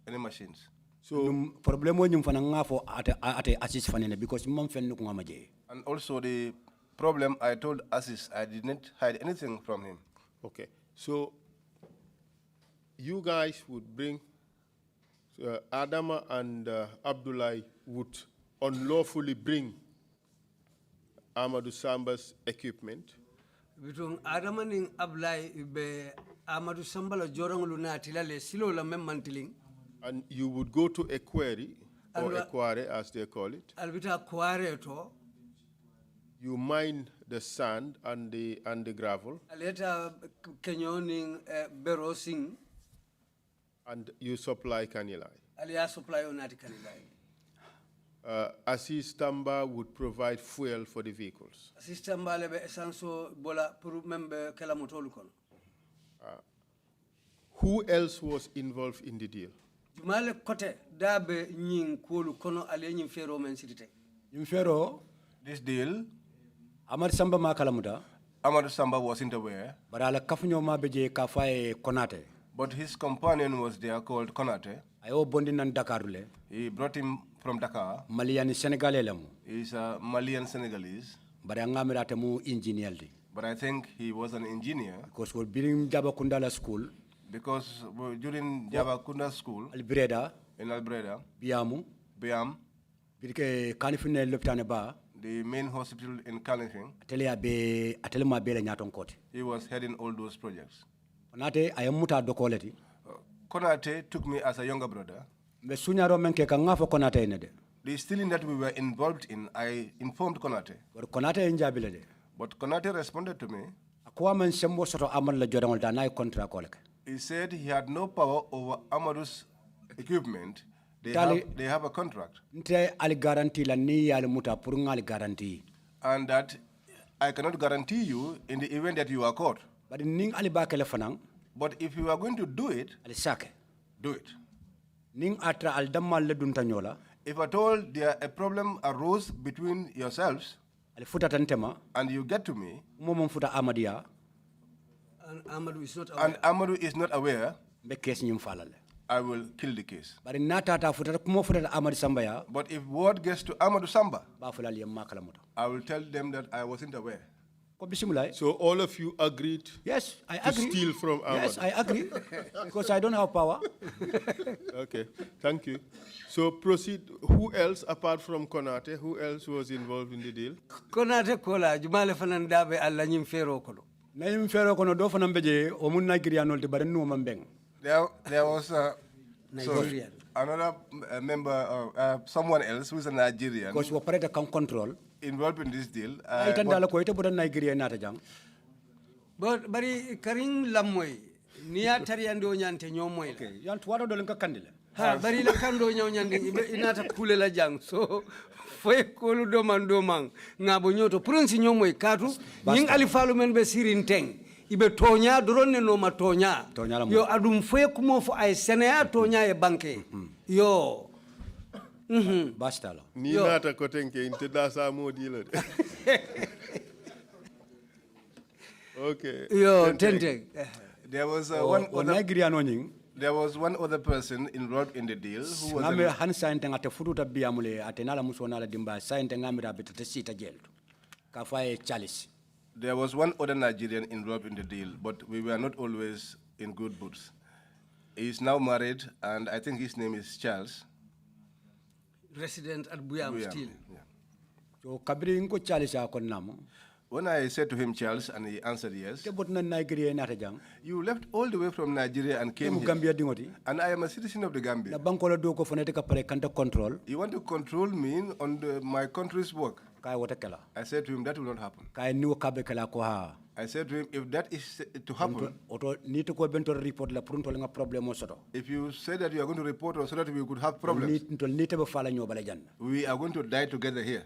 any machines. so problem wo nyum fana ngafo ate assist fanene because mom fenn ko ngamaje And also the problem, I told Aziz, I did not hide anything from him. Okay, so you guys would bring Adama and Abdullah would unlawfully bring Amadou Samba's equipment bitung Adama ning ablay be Amadou Samba la jorangulu natila le silo la mem mantiling and you would go to a quarry or a quarry as they call it. albita kware to You mine the sand and the gravel aleta kenyoning berosing and you supply Kanilai. aliya supply on nati Kanilai Assis Tamba would provide fuel for the vehicles. system bale be esanso bola pour membe kala motolu kon Who else was involved in the deal? jumale kote dabe nyin kolu kono ale nyin fero men sitite yum fero This deal, amar samba ma kala muta Amadou Samba wasn't aware, bara ala kafnyo ma beje ka faye konate but his companion was there called Konate. ayo bondi nan Dakar le He brought him from Dakar. maliani senegalais lamu He's a Malian Senegalese, bara ngamirate mu engineer di but I think he was an engineer because we birim jaba kundala school because during Jabakunda School albreda in Albreda, biamu Biam, birke kanifine lopitane ba the main hospital in Kanifing, atele ma bele nyaton kote he was heading all those projects. onate ayamuta dokoleti Konate took me as a younger brother. be sunyaro menke ka ngafo konate ne de The stealing that we were involved in, I informed Konate. war konate njabile de But Konate responded to me. akwa man sembo soto amal la jodangol da nay contrat ko lek He said he had no power over Amadou's equipment. They have a contract. nte ali garanti la ni yal muta pour ngal garanti And that I cannot guarantee you in the event that you are caught. badi ning ali bakele fanang But if you are going to do it, ali sake do it. ning atra al damal le dunta nyola If at all there a problem arose between yourselves ali futa tantema and you get to me, momom futa amadia and Amadou is not aware and Amadou is not aware, be kes nyim falale I will kill the case. bari natata futa kumo futa amadi samba ya But if word gets to Amadou Samba, ba fulal yam makala moto I will tell them that I wasn't aware. So all of you agreed Yes, I to agree. steal from Amadou? Yes, I agree. Because I don't have power. Okay, thank you. So proceed. Who else, apart from Konate, who else was involved in the deal? Konate kola jumale fanan dabe alla nyim fero kono. Na yim fero kono do fanam beje o mun Nigerian te bare no mambeng. There was Nigerian. another member, someone else who is a Nigerian, Because we operate a control. involved in this deal. Ay tan dala ko ite bodan Nigeria nata jang. But bari karing lamoy niya tariyande o nyante nyomoy. Okay, yan tuwado do lenka kandile. Ha bari la kando nyaw nyande inata kule la jang so foy kolu domang ngabo nyoto prince nyomoy katu ning alifalu men be sirin teng ibe tonya doronne no ma tonya yo adum foy kumo fo ay senea tonya e banke yo Basta lo. Ni nata kotenke inte da sa modi la. Okay. yo tente There was there was one other person involved in the deal who was ngame han sainte ngate fututa biamule atenala musonala dimba sainte ngamira betete sita jelto ka faye chalis. there was one other Nigerian involved in the deal, but we were not always in good books. He is now married, and I think his name is Charles. resident at Buyam still. So kabri inko Charles akon namo. When I said to him Charles, and he answered yes, Ke bot na Nigeria nata jang. you left all the way from Nigeria and came here. Gambia dingoti. And I am a citizen of the Na Gambia. bankola do ko fonete ka pare kanta control. You want to control me on my country's work? Kay wota kala. I said to him, that will not happen. Kay niwo kabe kala ko ha. I said to him, if that is to happen, Oto ni to ko bento report la prunto nga problemo soto. if you say that you are going to report us so that we could have problems, Ni te be fala nyobale jan. we are going to die together here.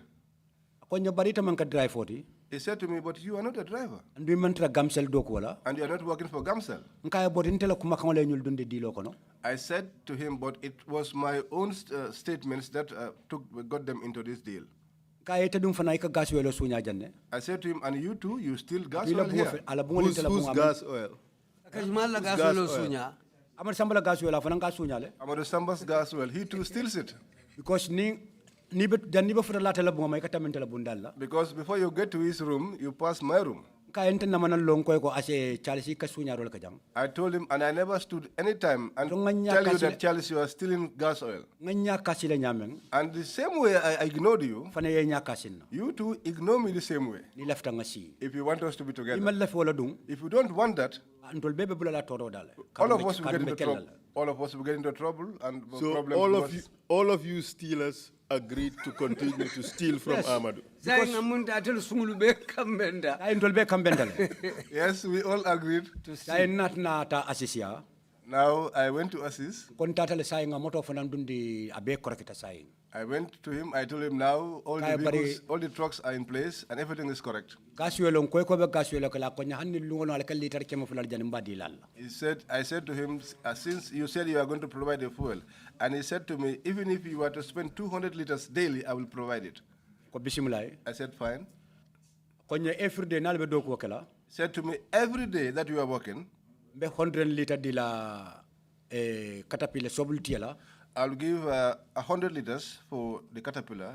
Ko nyobarita man ka drive 40. He said to me, but you are not a driver, And we mantra gamsel do ko wala. and you are not working for Gamsel. Nkay bot intela kuma kan le ñul dundi dilo kono. I said to him, but it was my own statements that got them into this deal. Kay te dum fana ka gas welo sunya janne. I said to him, and you too, you still gas Bila oil bu here. ala bu Who's gas oil? Kajmal la gasolo sunya. Amar sambala gas welo fana ka sunya le. Amado Samba's gas oil, he too steals it. Because ni bet janni ba fura lata la bu may ka tamante la bundal la. Because before you get to his room, you pass my room. Kay ente na manan long koy ko ase Charles ka sunya rol ka jang. I told him, and I never stood any time and So nganya tell you kasi- that, Charles, you are stealing gas oil. Nganya kasi le nyameng. And the same way I ignored you, Fana ye nya kasin. you too ignore me the same way. Ni lefta ngasi. If you want us to be together. Imal lef wala dung. If you don't want that, Antol bebe bula la toro dale. all of us will get into trouble. All of us will get into trouble, and So problems. all of you stealers agreed to continue to steal from Amadou. Say ngamunta atel sungulu be kambenda. Ay ntol be kambendale. Yes, we all agreed to steal. Say nat na ta asisia. Now I went to assist. Kon tatale say nga moto fana dundi abe korekita say. I went to him. I told him now all the Kaya bari- vehicles, all the trucks are in place, and everything is correct. Gaswelo koy ko be gaswelo kala ko nya hanni lungo ala kal liter kemo fulal jani mbadi lalla. I said to him, since you said you are going to provide the fuel, and he said to me, even if you were to spend 200 liters daily, I will provide it. Ko bismillah. I said, fine. Ko nya every day nal be do ko kala. He said to me, every day that you are working, Be 100 liter di la caterpillar sobul tiela. I'll give 100 liters for the Caterpillar.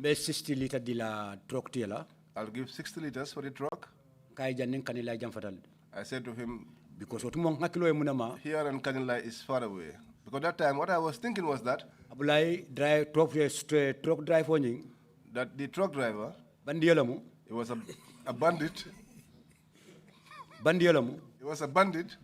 Be 60 liter di la truck tiela. I'll give 60 liters for the truck. Kay jannen Kanilai jam fatal. I said to him, Because otumo ngakilo e munama. here in Kanilai is far away. Because that time, what I was thinking was that Abulai drive truck drive onying. that the truck driver, Bandiolamu. he was a bandit. Bandiolamu. He was a bandit.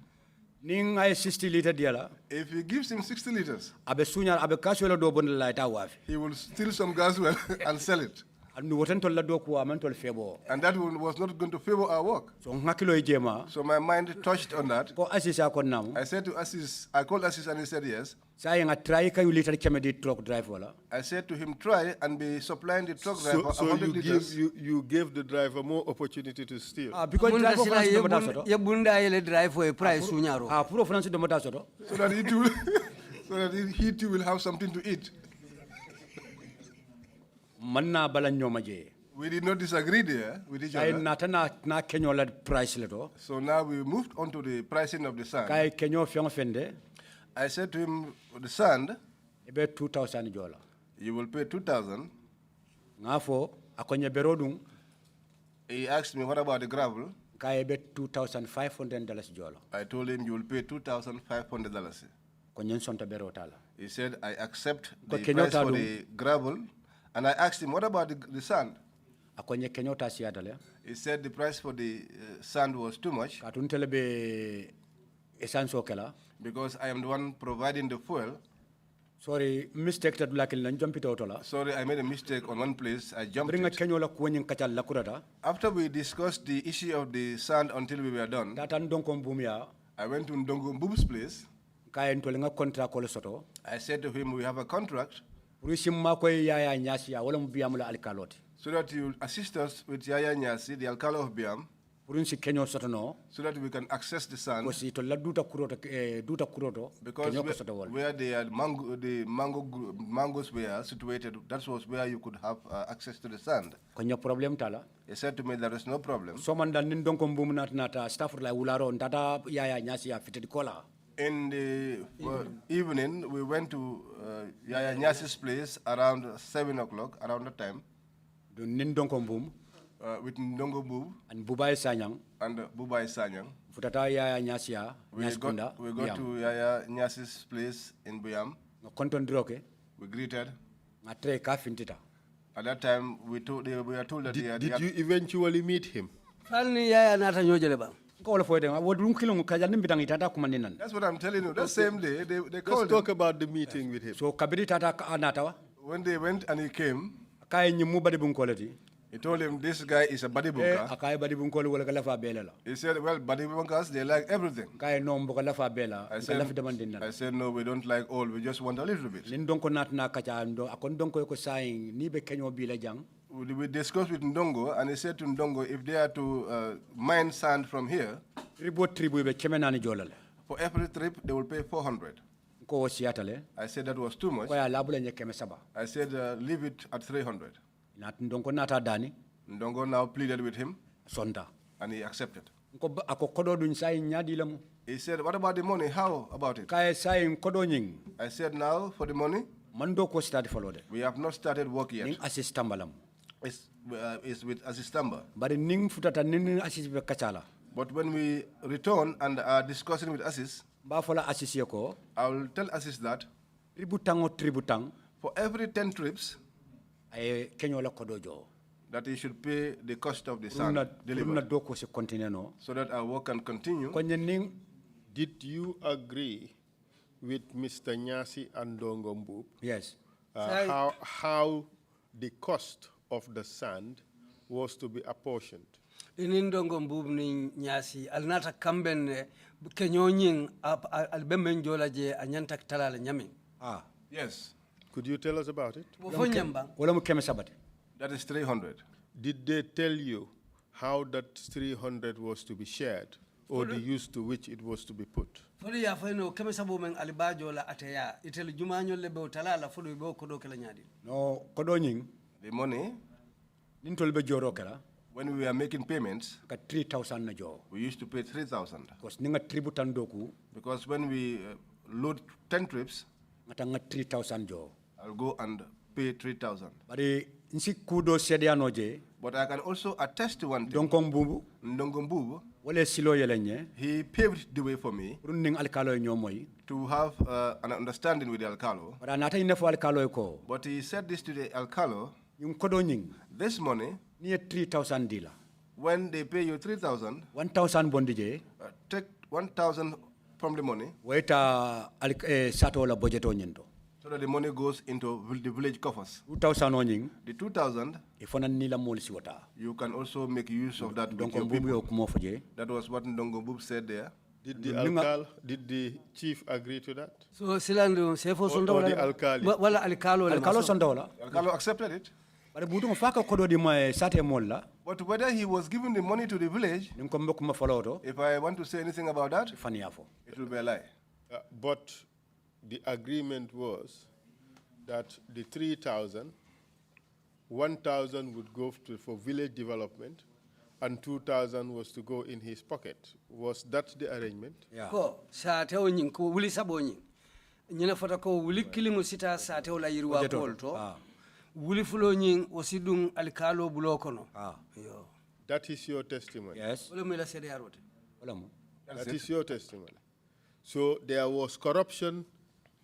Ning ay 60 liter diala. If he gives him 60 liters, Abe sunya abe kaswelo do bon la ta wafi. he will steal some gas well and sell it. Andu woten tol la do ko amantol febo. And that was not going to favor our work. So ngakilo e jema. So my mind touched on that. Ko asisa ko namu. I said to Assis, I called Assis and he said yes. Say nga try ka liter kemedi truck drive wala. I said to him, try and be supplying the truck driver So 100 liters. you gave the driver more opportunity to steal. Because Munda drive sila France do mata soto. yebunda ele drive for a price sunyaro. Puro France do mata soto. So that he too, so that he too will have something to eat. Manna bala nyoma je. We did not disagree there with each Kay other. natana na kenyo la price le do. So now we moved on to the pricing of the sand. Kay kenyo fiong fende. I said to him, the sand, Ebe 2000 jola. you will pay 2,000. Ngafo akonya berodung. He asked me, what about the gravel? Kaya be $2,500 jolo. I told him, you will pay $2,500. Konyen sonta berotala. He said, I accept the Ko price for the gravel. And I asked him, what about the sand? Akonye kenyota siadale. He said the price for the sand was too much. Katuntele be esanso kela. Because I am the one providing the fuel. Sorry, mistake that lakil nan jumpita otola. Sorry, I made a mistake on one place. I jumped Bring a it. kenyola kuwenyin kachal lakurata. After we discussed the issue of the sand until we were done, Datan donko mbumia. I went to Ndongo Mbubu's place. Kaya ntolenga contract kole soto. I said to him, we have a contract. Ruishimma koy yaya nyasiya wala mbiyamula alkaloti. So that you assist us with Yaya Nyasi, the alcalde of Biam, so that we can access the sand. Because where the mangoes were situated, that was where you could have access to the sand. He said to me, there is no problem. In the evening, we went to Yaya Nyasi's place around 7 o'clock, around that time. With Ndongo Mbub and Bubai Sanyang Futata Yaya Nyasia. We got to Yaya Nyasi's place in Buyam. We greeted. At that time, we were told that did you eventually meet him? That's what I'm telling you. That same day, they called. Let's talk about the meeting with him. So when they went and he came, he told him this guy is a badibunka. He said, well, badibunkas, they like everything. I said, no, we don't like all. We just want a little bit. We discussed with Ndongo, and he said to Ndongo, if they are to mine sand from here, for every trip, they will pay 400. I said that was too much. I said, leave it at 300. Ndongo now pleaded with him, and he accepted. He said, what about the money? How about it? I said, now, for the money, we have not started work yet. It's with Assistamba. But when we return and are discussing with Assis, I will tell Assis that for every 10 trips, that he should pay the cost of the sand delivered, so that our work can continue. Did you agree with Mr. Nyasi and Ndongo Mbub? Yes. How the cost of the sand was to be apportioned? Ndongo Mbub ni Nyasi alnata kamben kenyonyin albemben je anyanta talala nyami. Yes. Could you tell us about it? That is 300. Did they tell you how that 300 was to be shared, or the use to which it was to be put? No, the money, when we were making payments, 3,000 we used to pay 3,000. Because when we load 10 trips, 3,000 I'll go and pay 3,000. But I can also attest to one thing. Ndongo Mbubu, he paved the way for me to have an understanding with the alcalo. But he said this to the alcalo, this money, 3,000 when they pay you 3,000, 1,000 bondije, take 1,000 from the money, so that the money goes into the village coffers. 2,000 the 2,000, you can also make use of that with your people. That was what Ndongo Mbub said there. Did the chief agree to that? So Silandu Sefo Sondola. The alcali. Wala Alcalo Sondola. Alcalo accepted it. But whether he was giving the money to the village, if I want to say anything about that, it will be a lie. But the agreement was that the 3,000, 1,000 would go for village development, and 2,000 was to go in his pocket. Was that the arrangement? Yeah. Ko sa teo nyin ko wuli sabonyi. Nyina fota ko wuli kilimu sita sa teo la yirwa polto. Wuli fulo nyin osidung alikalo bulokono. Ah. Yo. That is your testimony. Yes. That is your testimony. So there was corruption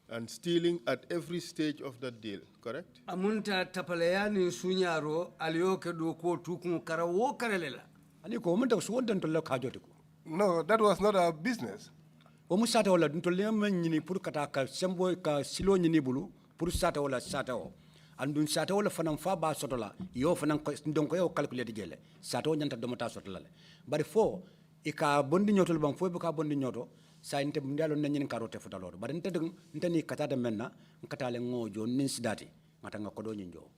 and stealing at every stage of that deal, correct? Amunta tapalayani sunyaro alioke do ko tukun karawo karelela. Ani ko mun ta so dan to kajote ko. No, that was not our business. O mu sata wala to le man nyini pour kata ka sembo ka silo nyini bulu pour sata wala sata o. Andun sata wala fanan fa ba sotola yo fanan ko donc yo calculer jele sata o nyanta do mata sotola le bari fo e ka bondi nyotol bang fo be ka bondi nyoto sa inte ndalo nanyin karote futalodo bari nte dum ntani katata menna nkatale ngojo nin sidati ngata ngakodo nyinjo.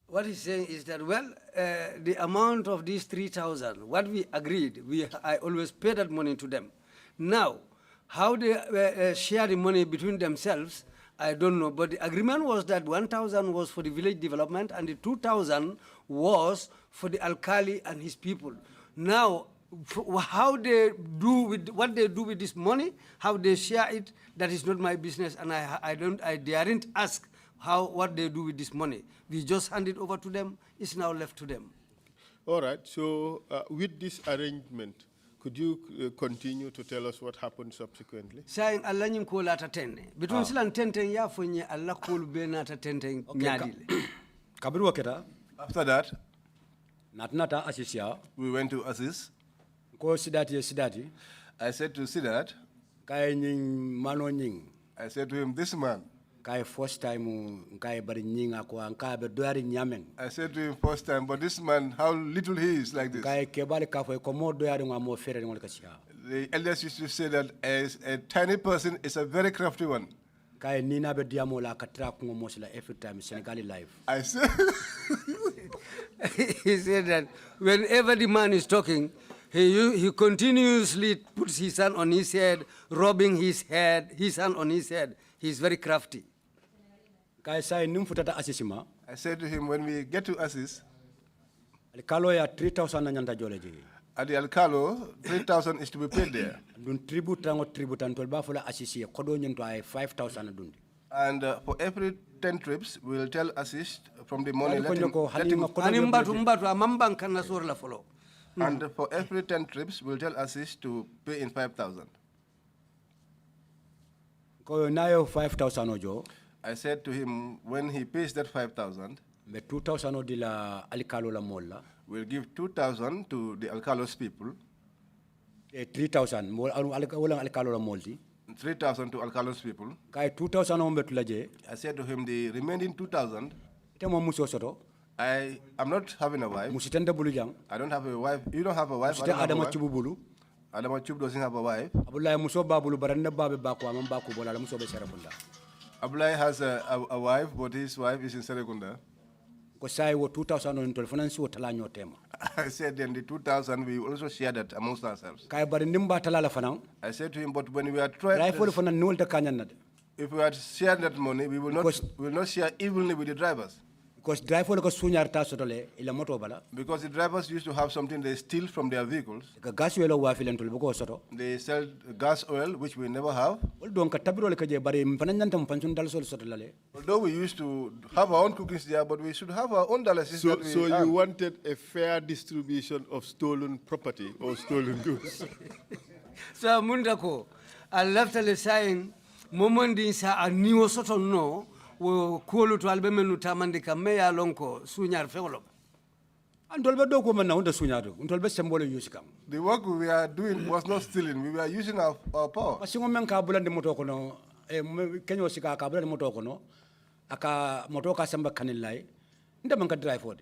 What he's saying is that, well, the amount of these 3,000, what we agreed, I always pay that money to them. Now, how they share the money between themselves, I don't know. But the agreement was that 1,000 was for the village development and the 2,000 was for the alkali and his people. Now, how they do with what they do with this money, how they share it, that is not my business, and I daren't ask what they do with this money. We just hand it over to them. It's now left to them. All right. So with this arrangement, could you continue to tell us what happened subsequently? Saying Allah nyim ko lata tenne. Between silan tenten ya fonye Allah ko be nata tenten nyadile. Kabiru waketa. After that, natnata asisia. We went to Assis. Ko sidati. I said to Sidat. Kay nying mano nying. I said to him, this man. I said to him first time, but this man, how little he is like this. The elders used to say that as a tiny person is a very crafty one. I said he said that whenever the man is talking, he continuously puts his hand on his head, rubbing his hand on his head. He's very crafty. I said to him, when we get to Assis, at the Alcalo, 3,000 is to be paid there. And for every 10 trips, we will tell Assis from the money. And for every 10 trips, we will tell Assis to pay in 5,000. I said to him, when he pays that 5,000, we'll give 2,000 to the Alcalos people, 3,000 to Alcalos people. I said to him, the remaining 2,000, I am not having a wife. I don't have a wife. You don't have a wife. I don't have a wife. Adama Chub doesn't have a wife. Abulai has a wife, but his wife is in Serekunda. I said, then the 2,000, we also share that amongst ourselves. I said to him, but when we are trying, if we had shared that money, we will not share evenly with the drivers. Because the drivers used to have something they steal from their vehicles. They sell gas oil, which we never have. Although we used to have our own cookings there, but we should have our own dollars. So you wanted a fair distribution of stolen property or stolen goods? So Mundako, I left the saying, Momondin sa a new sort of no. Wo kuolu to albemenu tamandika meya lonko sunyar fewlo. The work we are doing was not stealing. We were using our power. Kenyo sika kabula de moto kono aka moto ka samba Kanilai nda manka drive for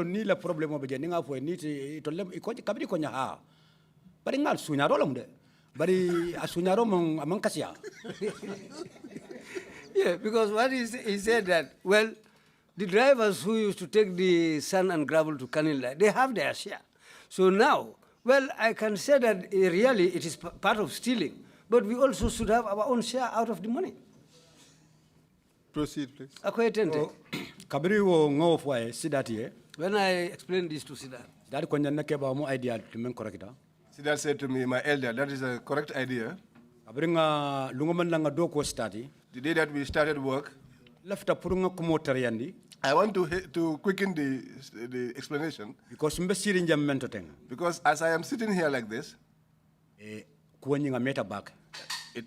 ni la problème be je nga fo ni to lem ko kabidi ko nya ha bari ngal sunyaro lamde bari asunyaro man kasia. Yeah, because what he said that, well, the drivers who used to take the sand and gravel to Kanilai, they have their share. So now, well, I can say that really it is part of stealing, but we also should have our own share out of the money. Proceed, please. When I explained this to Sidat, Sidat said to me, my elder, that is a correct idea. The day that we started work, I want to quicken the explanation. Because as I am sitting here like this, it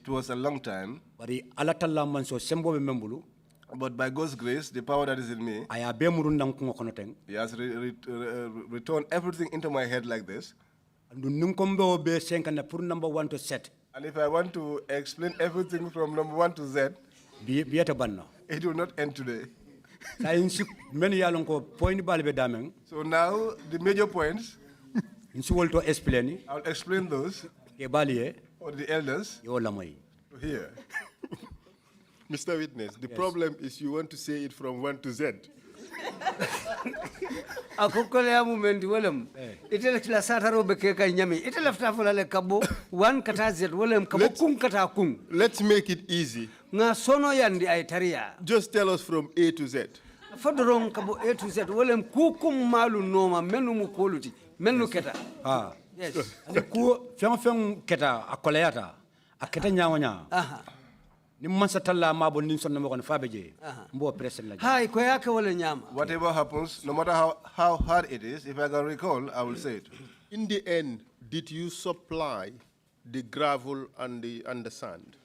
was a long time. But by God's grace, the power that is in me, He has returned everything into my head like this. And if I want to explain everything from number 1 to Z, it will not end today. So now the major points, I'll explain those for the elders to hear. Mr. Witness, the problem is you want to say it from 1 to Z. Akukole ya momenti welem itele kila sataro bekeka nyami itele ftafula le kabo 1 kata Z welem kabo kun kata kun. Let's make it easy. Nga sono yandi ay taria. Just tell us from A to Z. Fodorong kabo A to Z welem kukum malu noma menu mukoluti menu keta. Yes. Ani ku fen keta akoleata aketa nyawanya. Whatever happens, no matter how hard it is, if I can recall, I will say it. In the end, did you supply the gravel and the sand?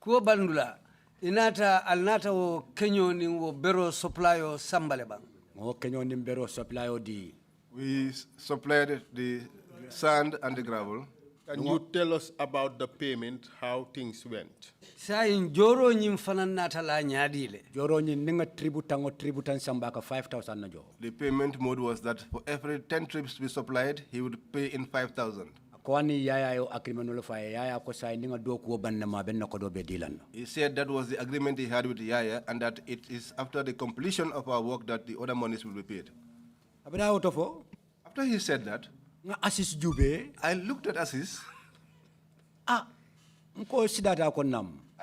Kuo bandula inata alnata wo kenyo ni wo bero supply o sambale bang. O kenyo ni bero supply o di. We supplied the sand and the gravel. Can you tell us about the payment, how things went? Sa in joro nyim fanan nata la nyadile. Joro nyi ninga tributan sambaka 5,000 na jo. The payment mode was that for every 10 trips we supplied, he would pay in 5,000. Kwani yaya yo agreement lo fa yaya ko sai ninga do ko banna ma ben ko do be dilan. He said that was the agreement he had with Yaya, and that it is after the completion of our work that the other monies will be paid. After he said that, Assis Jube, I looked at Assis. I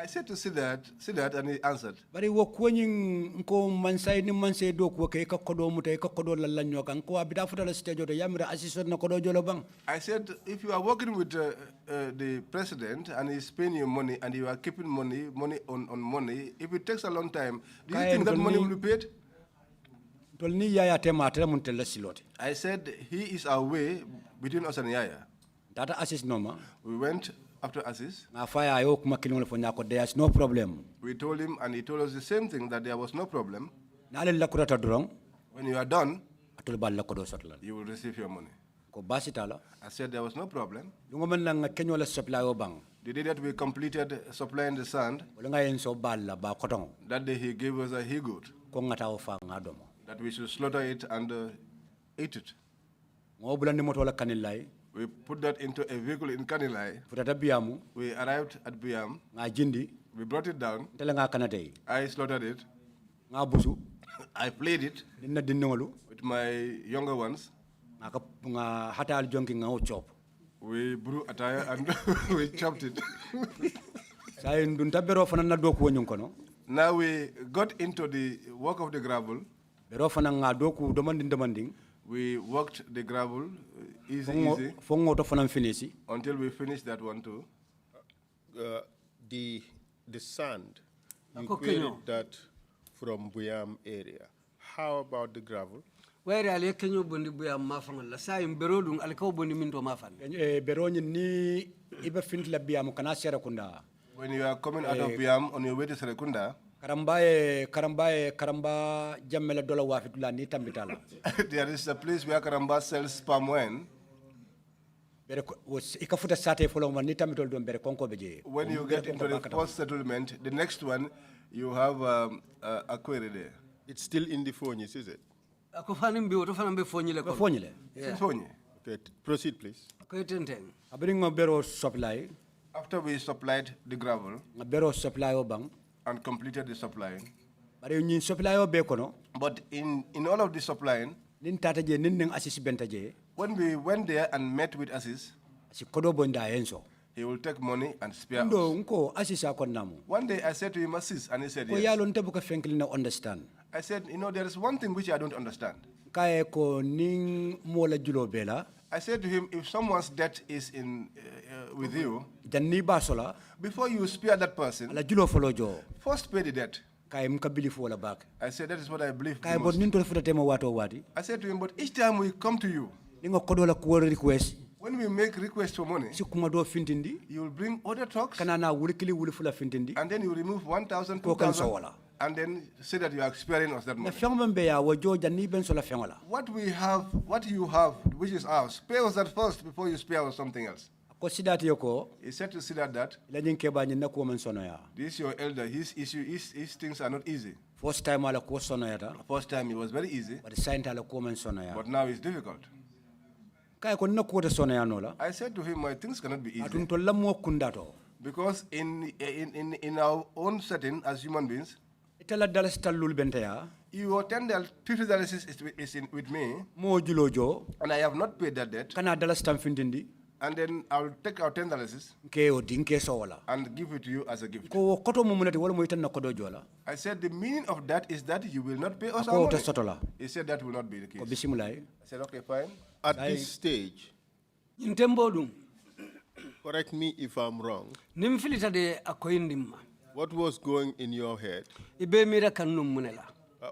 said to see that, and he answered. But he was quenching Mansai Nimanse do Quaka Kodomuta, Kokodola Lanyoka, and Coabita stage of the Yamra assistant Nokodo Jolobang. I said, if you are working with the president and he's paying you money and you are keeping money on money, if it takes a long time, do you think that money will be paid? I said, he is our way between us and Yaya. That Assis Noma. We went after Assis. There's no problem. We told him, and he told us the same thing, that there was no problem. When you are done, you will receive your money. I said there was no problem. The day that we completed supplying the sand, that day he gave us a he-goat, that we should slaughter it and eat it. We put that into a vehicle in Kanilai. We arrived at Biam. We brought it down. I slaughtered it. I played it with my younger ones. We brew attire and we chopped it. Now we got into the work of the gravel. We worked the gravel easy until we finished that one too. The sand, you queried that from Buyam area. How about the gravel? Where are you? Can you bondi Buyam mafan? La sa imberodung aliko bondi minto mafan. Beronyi ni iba finit la Buyam kana Serekunda. When you are coming out of Buyam on your way to Serekunda, karamba jammela dola wafitula ni tambitala. There is a place where Karamba sells palm wine. When you get into the first settlement, the next one, you have a query there. It's still in the Fonyis, is it? Yeah. Okay, proceed, please. After we supplied the gravel and completed the supplying, but in all of the supplying, when we went there and met with Assis, he will take money and spare us. One day I said to him, Assis, and he said, yes. I said, there is one thing which I don't understand. I said to him, if someone's debt is with you, before you spare that person, first pay the debt. I said, that is what I believe. I said to him, but each time we come to you, when we make requests for money, you will bring other talks, and then you remove 1,000, 2,000, and then say that you are sparing us that money. What we have, what you have, which is ours, pay us that first before you spare us something else. He said to Sidat that this is your elder, his issue, his things are not easy. First time it was very easy, but now it's difficult. I said to him, my things cannot be easy. Because in our own setting as human beings, your $10, $50 is with me, and I have not paid that debt. And then I'll take our $10 and give it to you as a gift. I said the meaning of that is that you will not pay us our money. He said that will not be the case. I said, okay, fine. At this stage, correct me if I'm wrong, what was going in your head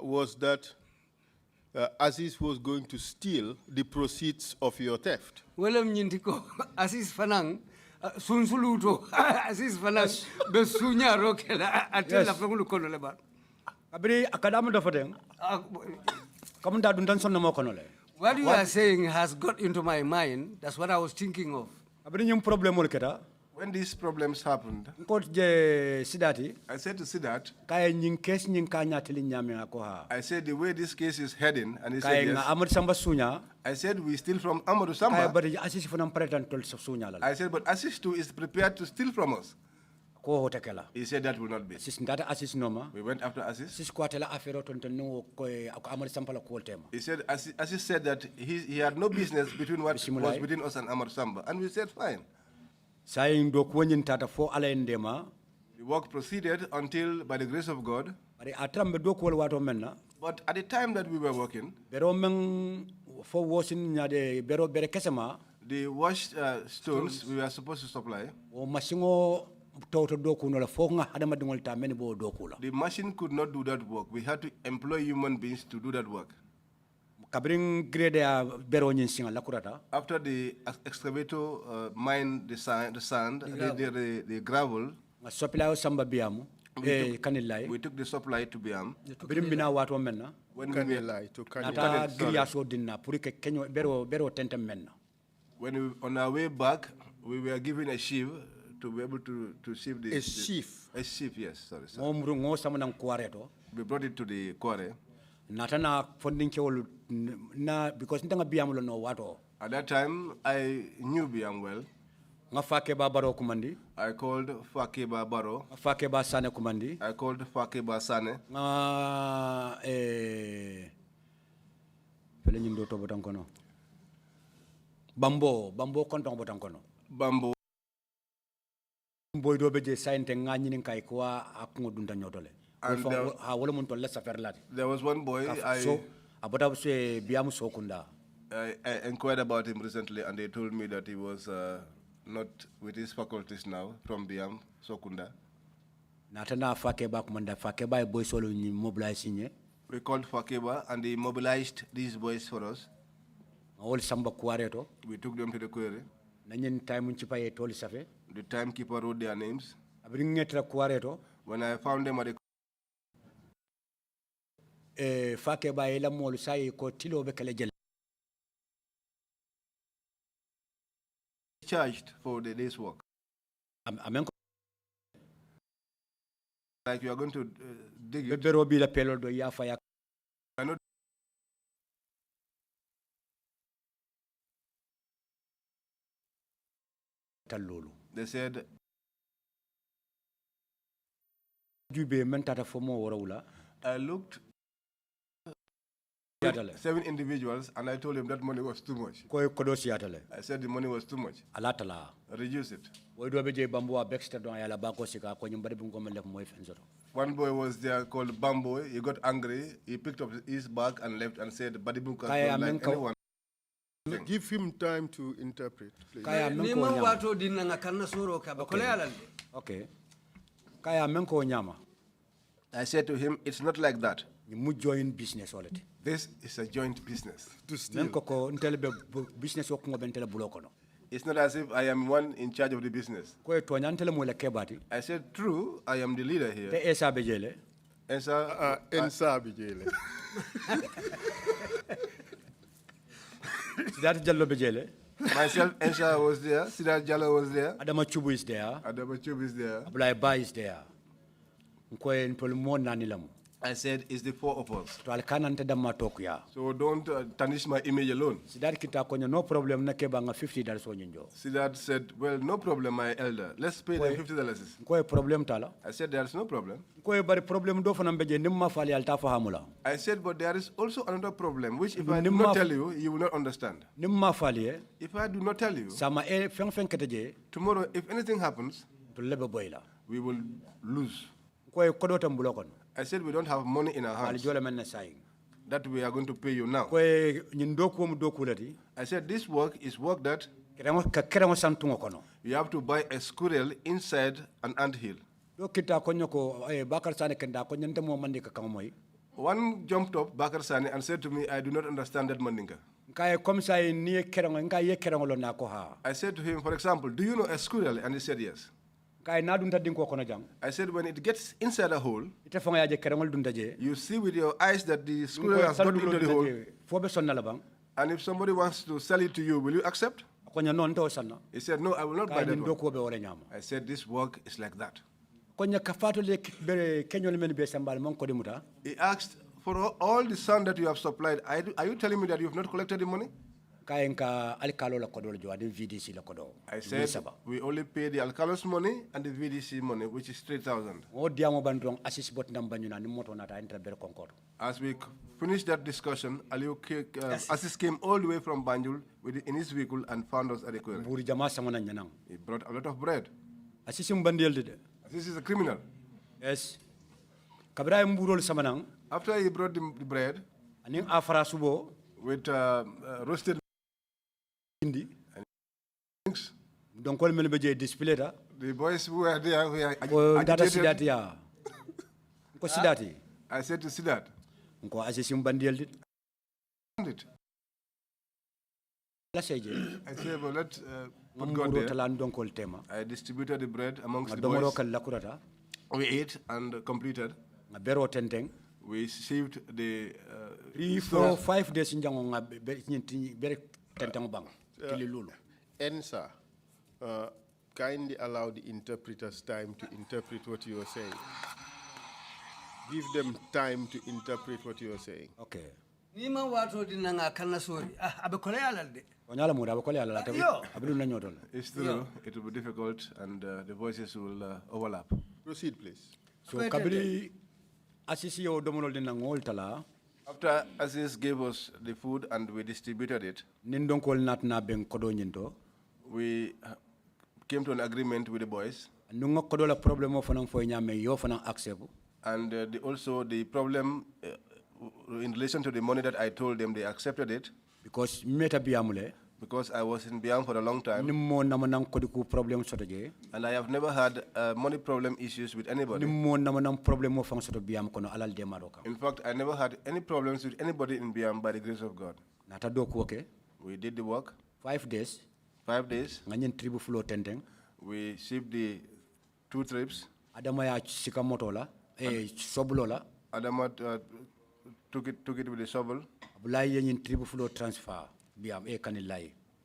was that Aziz was going to steal the proceeds of your theft. Aziz fanang sunsuluto Aziz fanang besunya rokela atel la fengulu kono leba. Abri akadamu dafadeng. Kamunda dundan sonna mo kono le. What you are saying has got into my mind. That's what I was thinking of. Abri nyum problem mo keta. When these problems happened, I said to Sidat, I said the way this case is heading, and he said yes. I said we steal from Amadou Samba. I said, but Aziz too is prepared to steal from us. He said that will not be. We went after Aziz. He said, Aziz said that he had no business between what was between us and Amadou Samba. And we said, fine. The work proceeded until, by the grace of God, but at the time that we were working, the washed stones we were supposed to supply, the machine could not do that work. We had to employ human beings to do that work. After the excavator mined the sand, the gravel, we took the supply to Biam. When we, on our way back, we were given a sheaf to be able to sheaf the... A sheaf? A sheaf, yes, sorry. We brought it to the quarry. Natana funding na because at that time I knew Biam well. I called Fakeba Baro. Sane kumandi. I called Fakeba Sane. Bambo kontong botankono. Bambo boy do beje sainte ngani nin kai kwa akungudunda nyodole. And there was one boy I inquired about him recently, and they told me that he was not with his faculties now from Biam Sokunda. We called Fakeba and they mobilized these boys for us. We took them to the quarry. The timekeeper wrote their names. When I found them at the charged for the day's work. Like you are going to dig it. They said I looked 7 individuals, and I told him that money was too much. I said the money was too much. Reduce it. One boy was there called Bambo. He got angry. He picked up his bag and left and said, Badibuka don't like anyone. Give him time to interpret, please. Okay. Kaya menko nyama. I said to him, it's not like that. Mu join business already. This is a joint business. To steal. Business It's not as if I am one in charge of the business. I I said, true, I am the leader here. Ensa Bijele. Myself, Ensa was there, Siddharth Jallo was there, Adama Chubu is there. Adama Chub is there. Abulai Ba is there. I said, it's the four of us. To So don't tarnish my image alone. no problem na kebanga $50 Siddharth said, well, no problem, my elder. Let's pay them $50. problem tala. I said, there's no problem. Problem do fana beje nimma fali alta fahamula. I said, but there is also another problem, which if I do not tell you, you will not understand. Nimma fali If I do not tell you, sama fen keteje tomorrow, if anything happens, to lebe boyla. we will lose. Kodotam bulokon. I said, we don't have money in our hands that we are going to pay you now. I said, this work is work that you have to buy a squirrel inside an anthill. One jumped up, Bakar Sani, and said to me, I do not understand that Mandinka. I said to him, for example, do you know a squirrel? And he said, yes. I said, when it gets inside a hole, you see with your eyes that the squirrel has got into the hole. And if somebody wants to sell it to you, will you accept? He said, no, I will not buy that one. I said, this work is like that. He asked, for all the sand that you have supplied, are you telling me that you have not collected the money? I said, we only pay the Alcalos money and the VDC money, which is 3,000. As we finished that discussion, Assis came all the way from Banjul in his vehicle and found us at the quarry. He brought a lot of bread. Assis is a criminal. Yes. After he brought the bread with roasted the boys who were there were agitated. I said to Siddharth, I said, well, let's put God there. I distributed the bread amongst the boys. We ate and completed. We received the 3, 4, 5 days in Ensa, kindly allow the interpreters time to interpret what you are saying. Give them time to interpret what you are saying. Okay. It's true, it will be difficult and the voices will overlap. Proceed, please. So, Kabili Asisio Domolo de Nangoltala. After Assis gave us the food and we distributed it, we came to an agreement with the boys. And also the problem in relation to the money that I told them, they accepted it. Because I was in Biam for a long time. And I have never had money problem issues with anybody. In fact, I never had any problems with anybody in Biam by the grace of God. We did the work. 5 days. 5 days. We shipped the 2 trips. Adama took it with the shovel.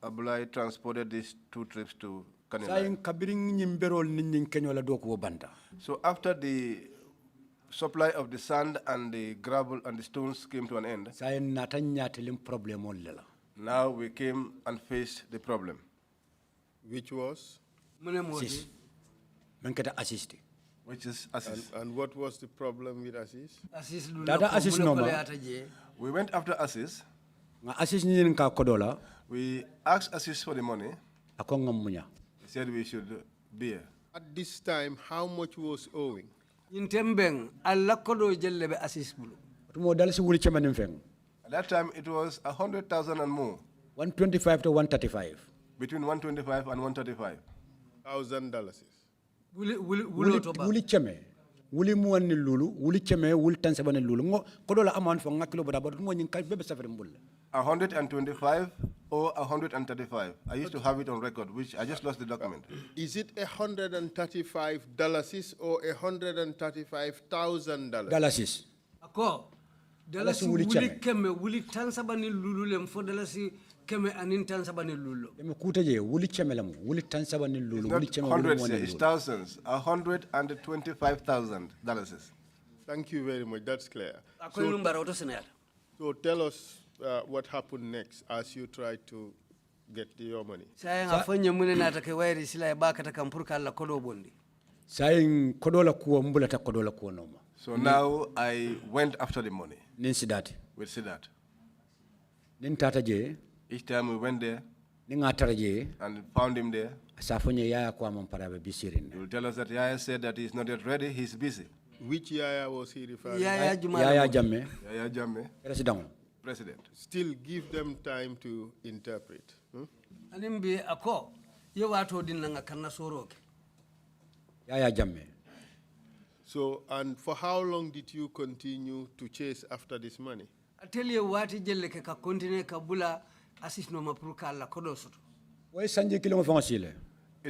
Abulai transported these 2 trips to Kanilai. So after the supply of the sand and the gravel and the stones came to an end, now we came and faced the problem. Which was? Which is Assis. And what was the problem with Assis? We went after Assis. We asked Assis for the money. He said we should bear. At this time, how much was owing? At that time, it was 100,000 and more. 125 to 135. Between 125 and $135. $1,000. wuli muwanni lulu wuli cheme wuli tansabani lulu ngo kodola amount fo ngakilo boda bodo mo nyin kay bebe safari mbulle 125 or 135. I used to have it on record, which I just lost the document. Is it $135 or $135,000? Dalasis. Ako. Dalasi wuli keme wuli tansabani lulu lem fo dalasi keme anin tansabani lulu. Demi kuta je wuli cheme lamu wuli tansabani lulu wuli cheme hundreds, it's thousands. $125,000. Thank you very much. That's clear. So tell us what happened next as you try to get your money. So now I went after the money. With Sidat. Each time we went there and found him there, he will tell us that Yaya said that he's not yet ready, he's busy. Which Yaya was he referring to? Yaya Jammeh. Yaya Jammeh. President. Still give them time to interpret. Yaya Jammeh. So, and for how long did you continue to chase after this money? I tell you what, it's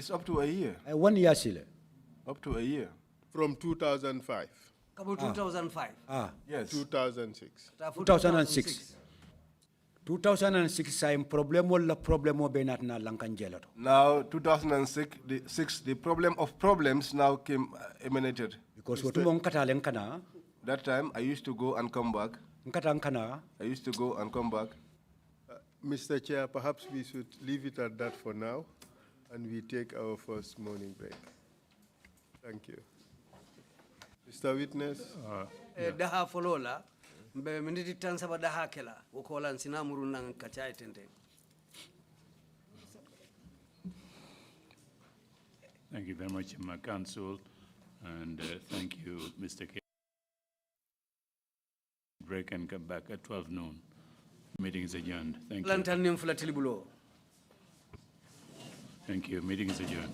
up to a year. 1 year. Up to a year. From 2005? 2005. Yes. 2006. 2006. 2006 I'm problem wala problem o benat na lankan jelato. Now 2006 the problem of problems now came emanated. Because that time I used to go and come back. I used to go and come back. Mr. Chair, perhaps we should leave it at that for now and we take our first morning break. Thank you. Mr. Witness? Daha folola, mbe miniti tansaba daha kela, ukola nsina murunang kachai tente. Thank you very much, my counsel, and thank you, Mr. Keita. Break and come back at 12 noon. Meeting is adjourned. Thank you. Thank you. Meeting is adjourned.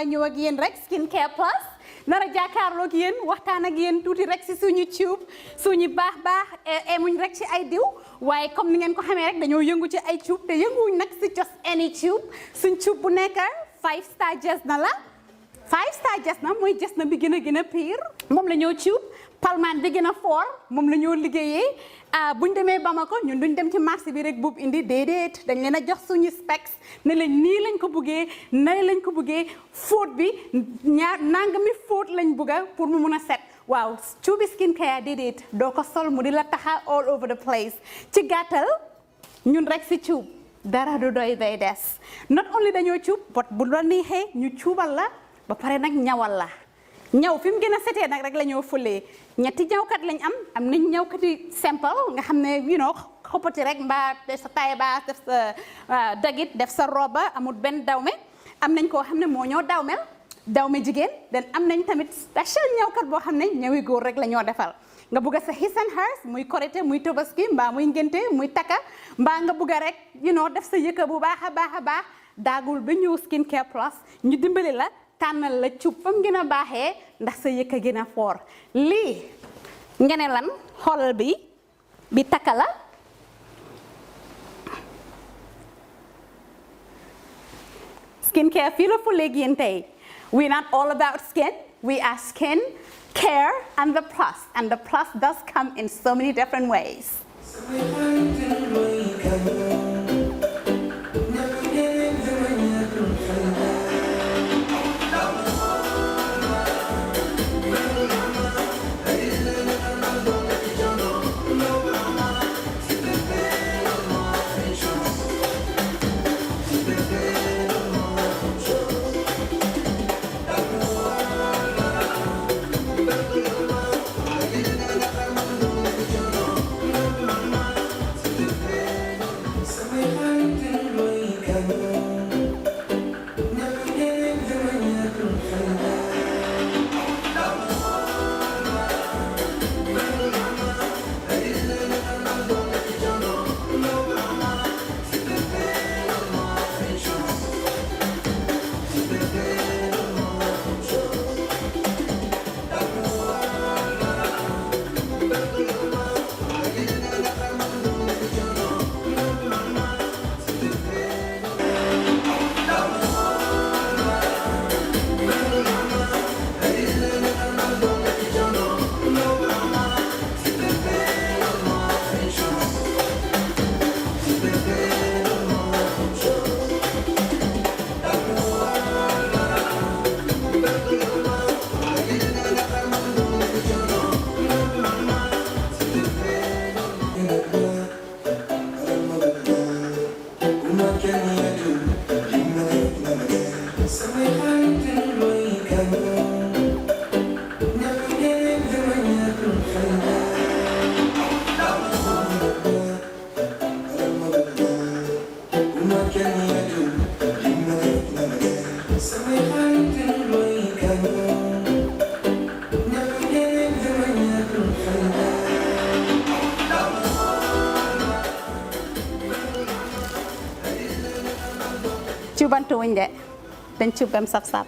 ñoo ak yeen rek skincare plus nara jàkkaarloo ak yeen waxtaan ak yeen tuuti rek ci suñu tube suñu baax emuñ rek ci ay diw waaye comme ni ngeen ko xamee rek dañoo yëngu ci ay tube te yënguñ nag ci just any tube suñ tube bu nekk 5-star Jesna la 5-star Jesna mooy Jesna bi gën a pire moom la ñoo tube palmaan bi gën a fort moom la ñoo liggéeyee buñ demee Bamako ñun duñ dem ci marché bi rek buub indi déedéet dañ leen a jox suñu specs ne leen nii lañ ko bëggee nay lañ ko bëggee fóot bi nangami fóot lañ bëgga pour mu mun a set waaw cuubi skincare déedéet doo ko sol mu di la taxa all over the place ci gàttal ñun rek si cuub dara du doy day des not only dañoo cuub but bu la neexee ñu cuubal la ba pare nag ñawal la ñaw fi mu gën a setee nag rek la ñoo fëlee ñetti ñawkat lañ am nañ ñawkati simple nga xam ne xoppati rek mbaa def sa taille basse def sa dagit def sa roba amul benn dawme am nañ koo xam ne moo ñoo dawmel daw mi jigéen then am nañ tamit special ñawkat boo xam ne ñawi góor rek la ñoo defal nga bugg a sa his and hers muy korité muy tobaski mbaa muy ngénte muy takka mbaa nga bugg a rek def sa yëkka bu baax a baax daagul ba ñëw Skin Care Plus ñu dimbali la tànnal la cuub fam gën a baaxee ndax sa yëkka gën a foor lii nga ne lan xoolal bi takka la Skin Care fii la fu léegi yéen tey we're not all about skin we are skin care and the plus does come in so many different ways. Cubantu wuñ de dañ cub bam saf-saf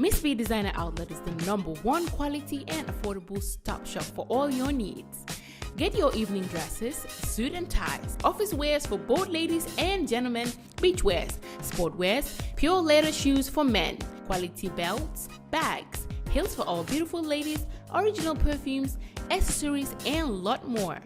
Miss V Designer Outlet is the #1 quality and affordable stop shop for all your needs. Get your evening dresses, suit and ties, office wears for both ladies and gentlemen, beach wears, sport wears, pure leather shoes for men, quality belts, bags, heels for all beautiful ladies, original perfumes, accessories, and a lot more.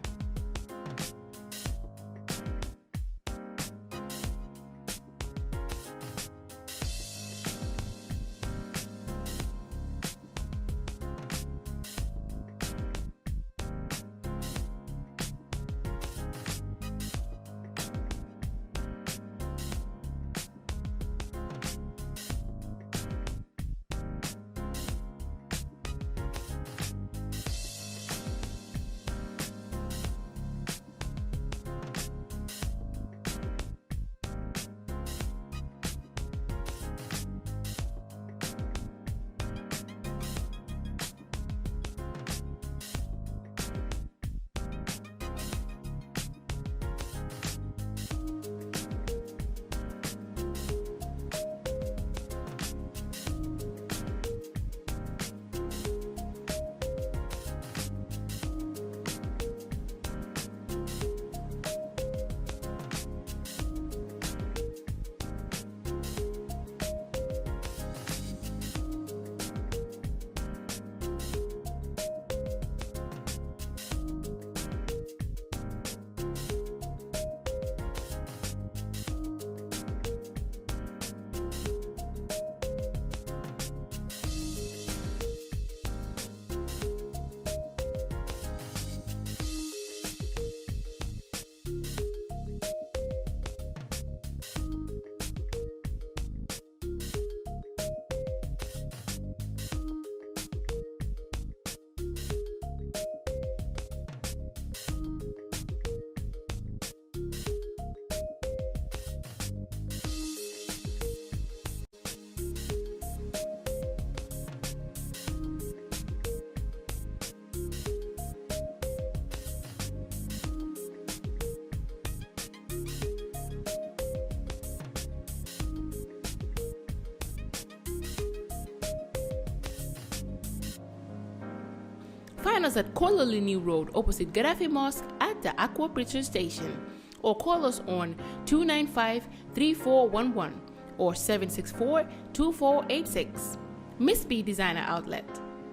Find us at Kololini Road opposite Gaddafi Mosque at the Aqua Bridge Station, or call us on 295-3411 or 764-2486. Miss B Designer Outlet.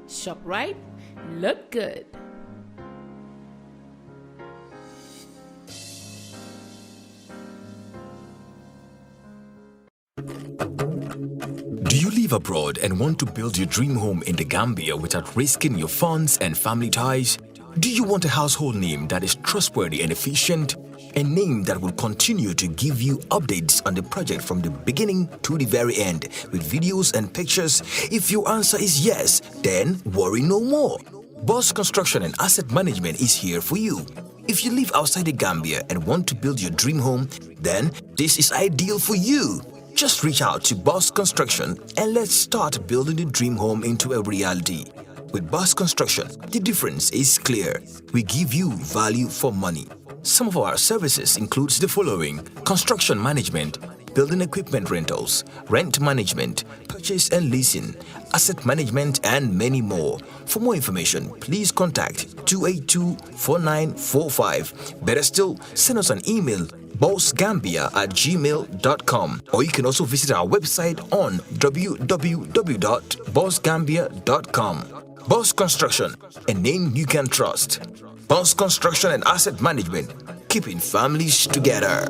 Shop right, look good. Do you live abroad and want to build your dream home in the Gambia without risking your funds and family ties? Do you want a household name that is trustworthy and efficient? A name that will continue to give you updates on the project from the beginning to the very end with videos and pictures? If your answer is yes, then worry no more. Boss Construction and Asset Management is here for you. If you live outside the Gambia and want to build your dream home, then this is ideal for you. Just reach out to Boss Construction and let's start building the dream home into a reality. With Boss Construction, the difference is clear. We give you value for money. Some of our services includes the following: construction management, building equipment rentals, rent management, purchase and leasing, asset management, and many more. For more information, please contact 282-4945. Better still, send us an email, bossgambia@gmail.com, or you can also visit our website on www.bossgambia.com. Boss Construction, a name you can trust. Boss Construction and Asset Management, keeping families together.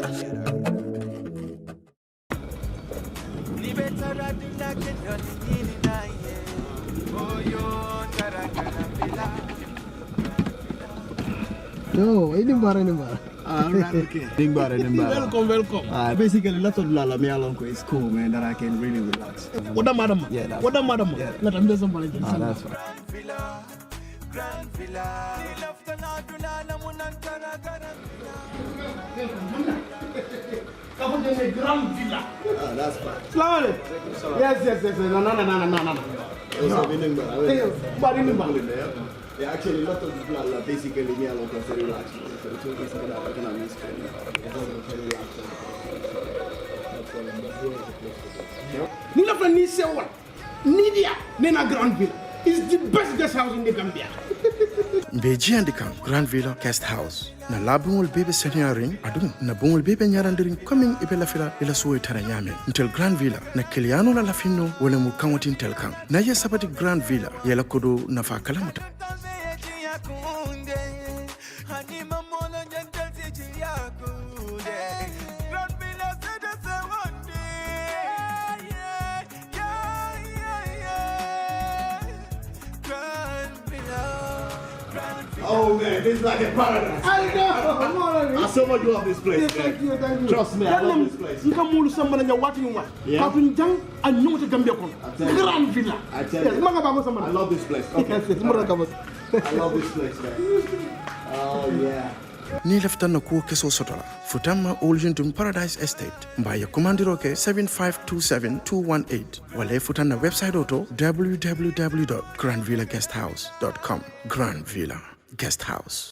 No, ini bara. Alright, okay. Welcome. Basically, lots of lala me along is cool, man. That I can really relax. What the madam? Yeah, what the madam? Yeah. Let them do somebody. That's right. Grand Villa. That's fine. Slowly. Yes. No. Yeah, actually, a lot of people are basically me alone because they relax. So it's basically that I can understand. Nina Fanny Sewa, Nidia, Nena Grand Villa is the best guest house in the Gambia. Beji and the Grand Villa Guest House. Na labung will baby senioring, adum, na bung will baby nyarandiring coming ibela fila ila suwe taranyame. Until Grand Villa, na Kiliano la lafino, wale mukawatin telkang. Na ye sabati Grand Villa, yela kodo na fa kalamuta. Oh man, this is like a paradise. I know. I so much love this place. Thank you. Trust me, I love this place. You can move somebody and you're watching what? Yeah. I know what Gambia Grand Villa. I tell you. I love this place. Okay. I love this place, man. Oh yeah. Ni lefta na kuo keso sotola. Futama Oljuntum Paradise Estate. Mbaya Kumandiroke 7527218. Wale futana website auto www.grandvillaguesthouse.com. Grand Villa Guest House.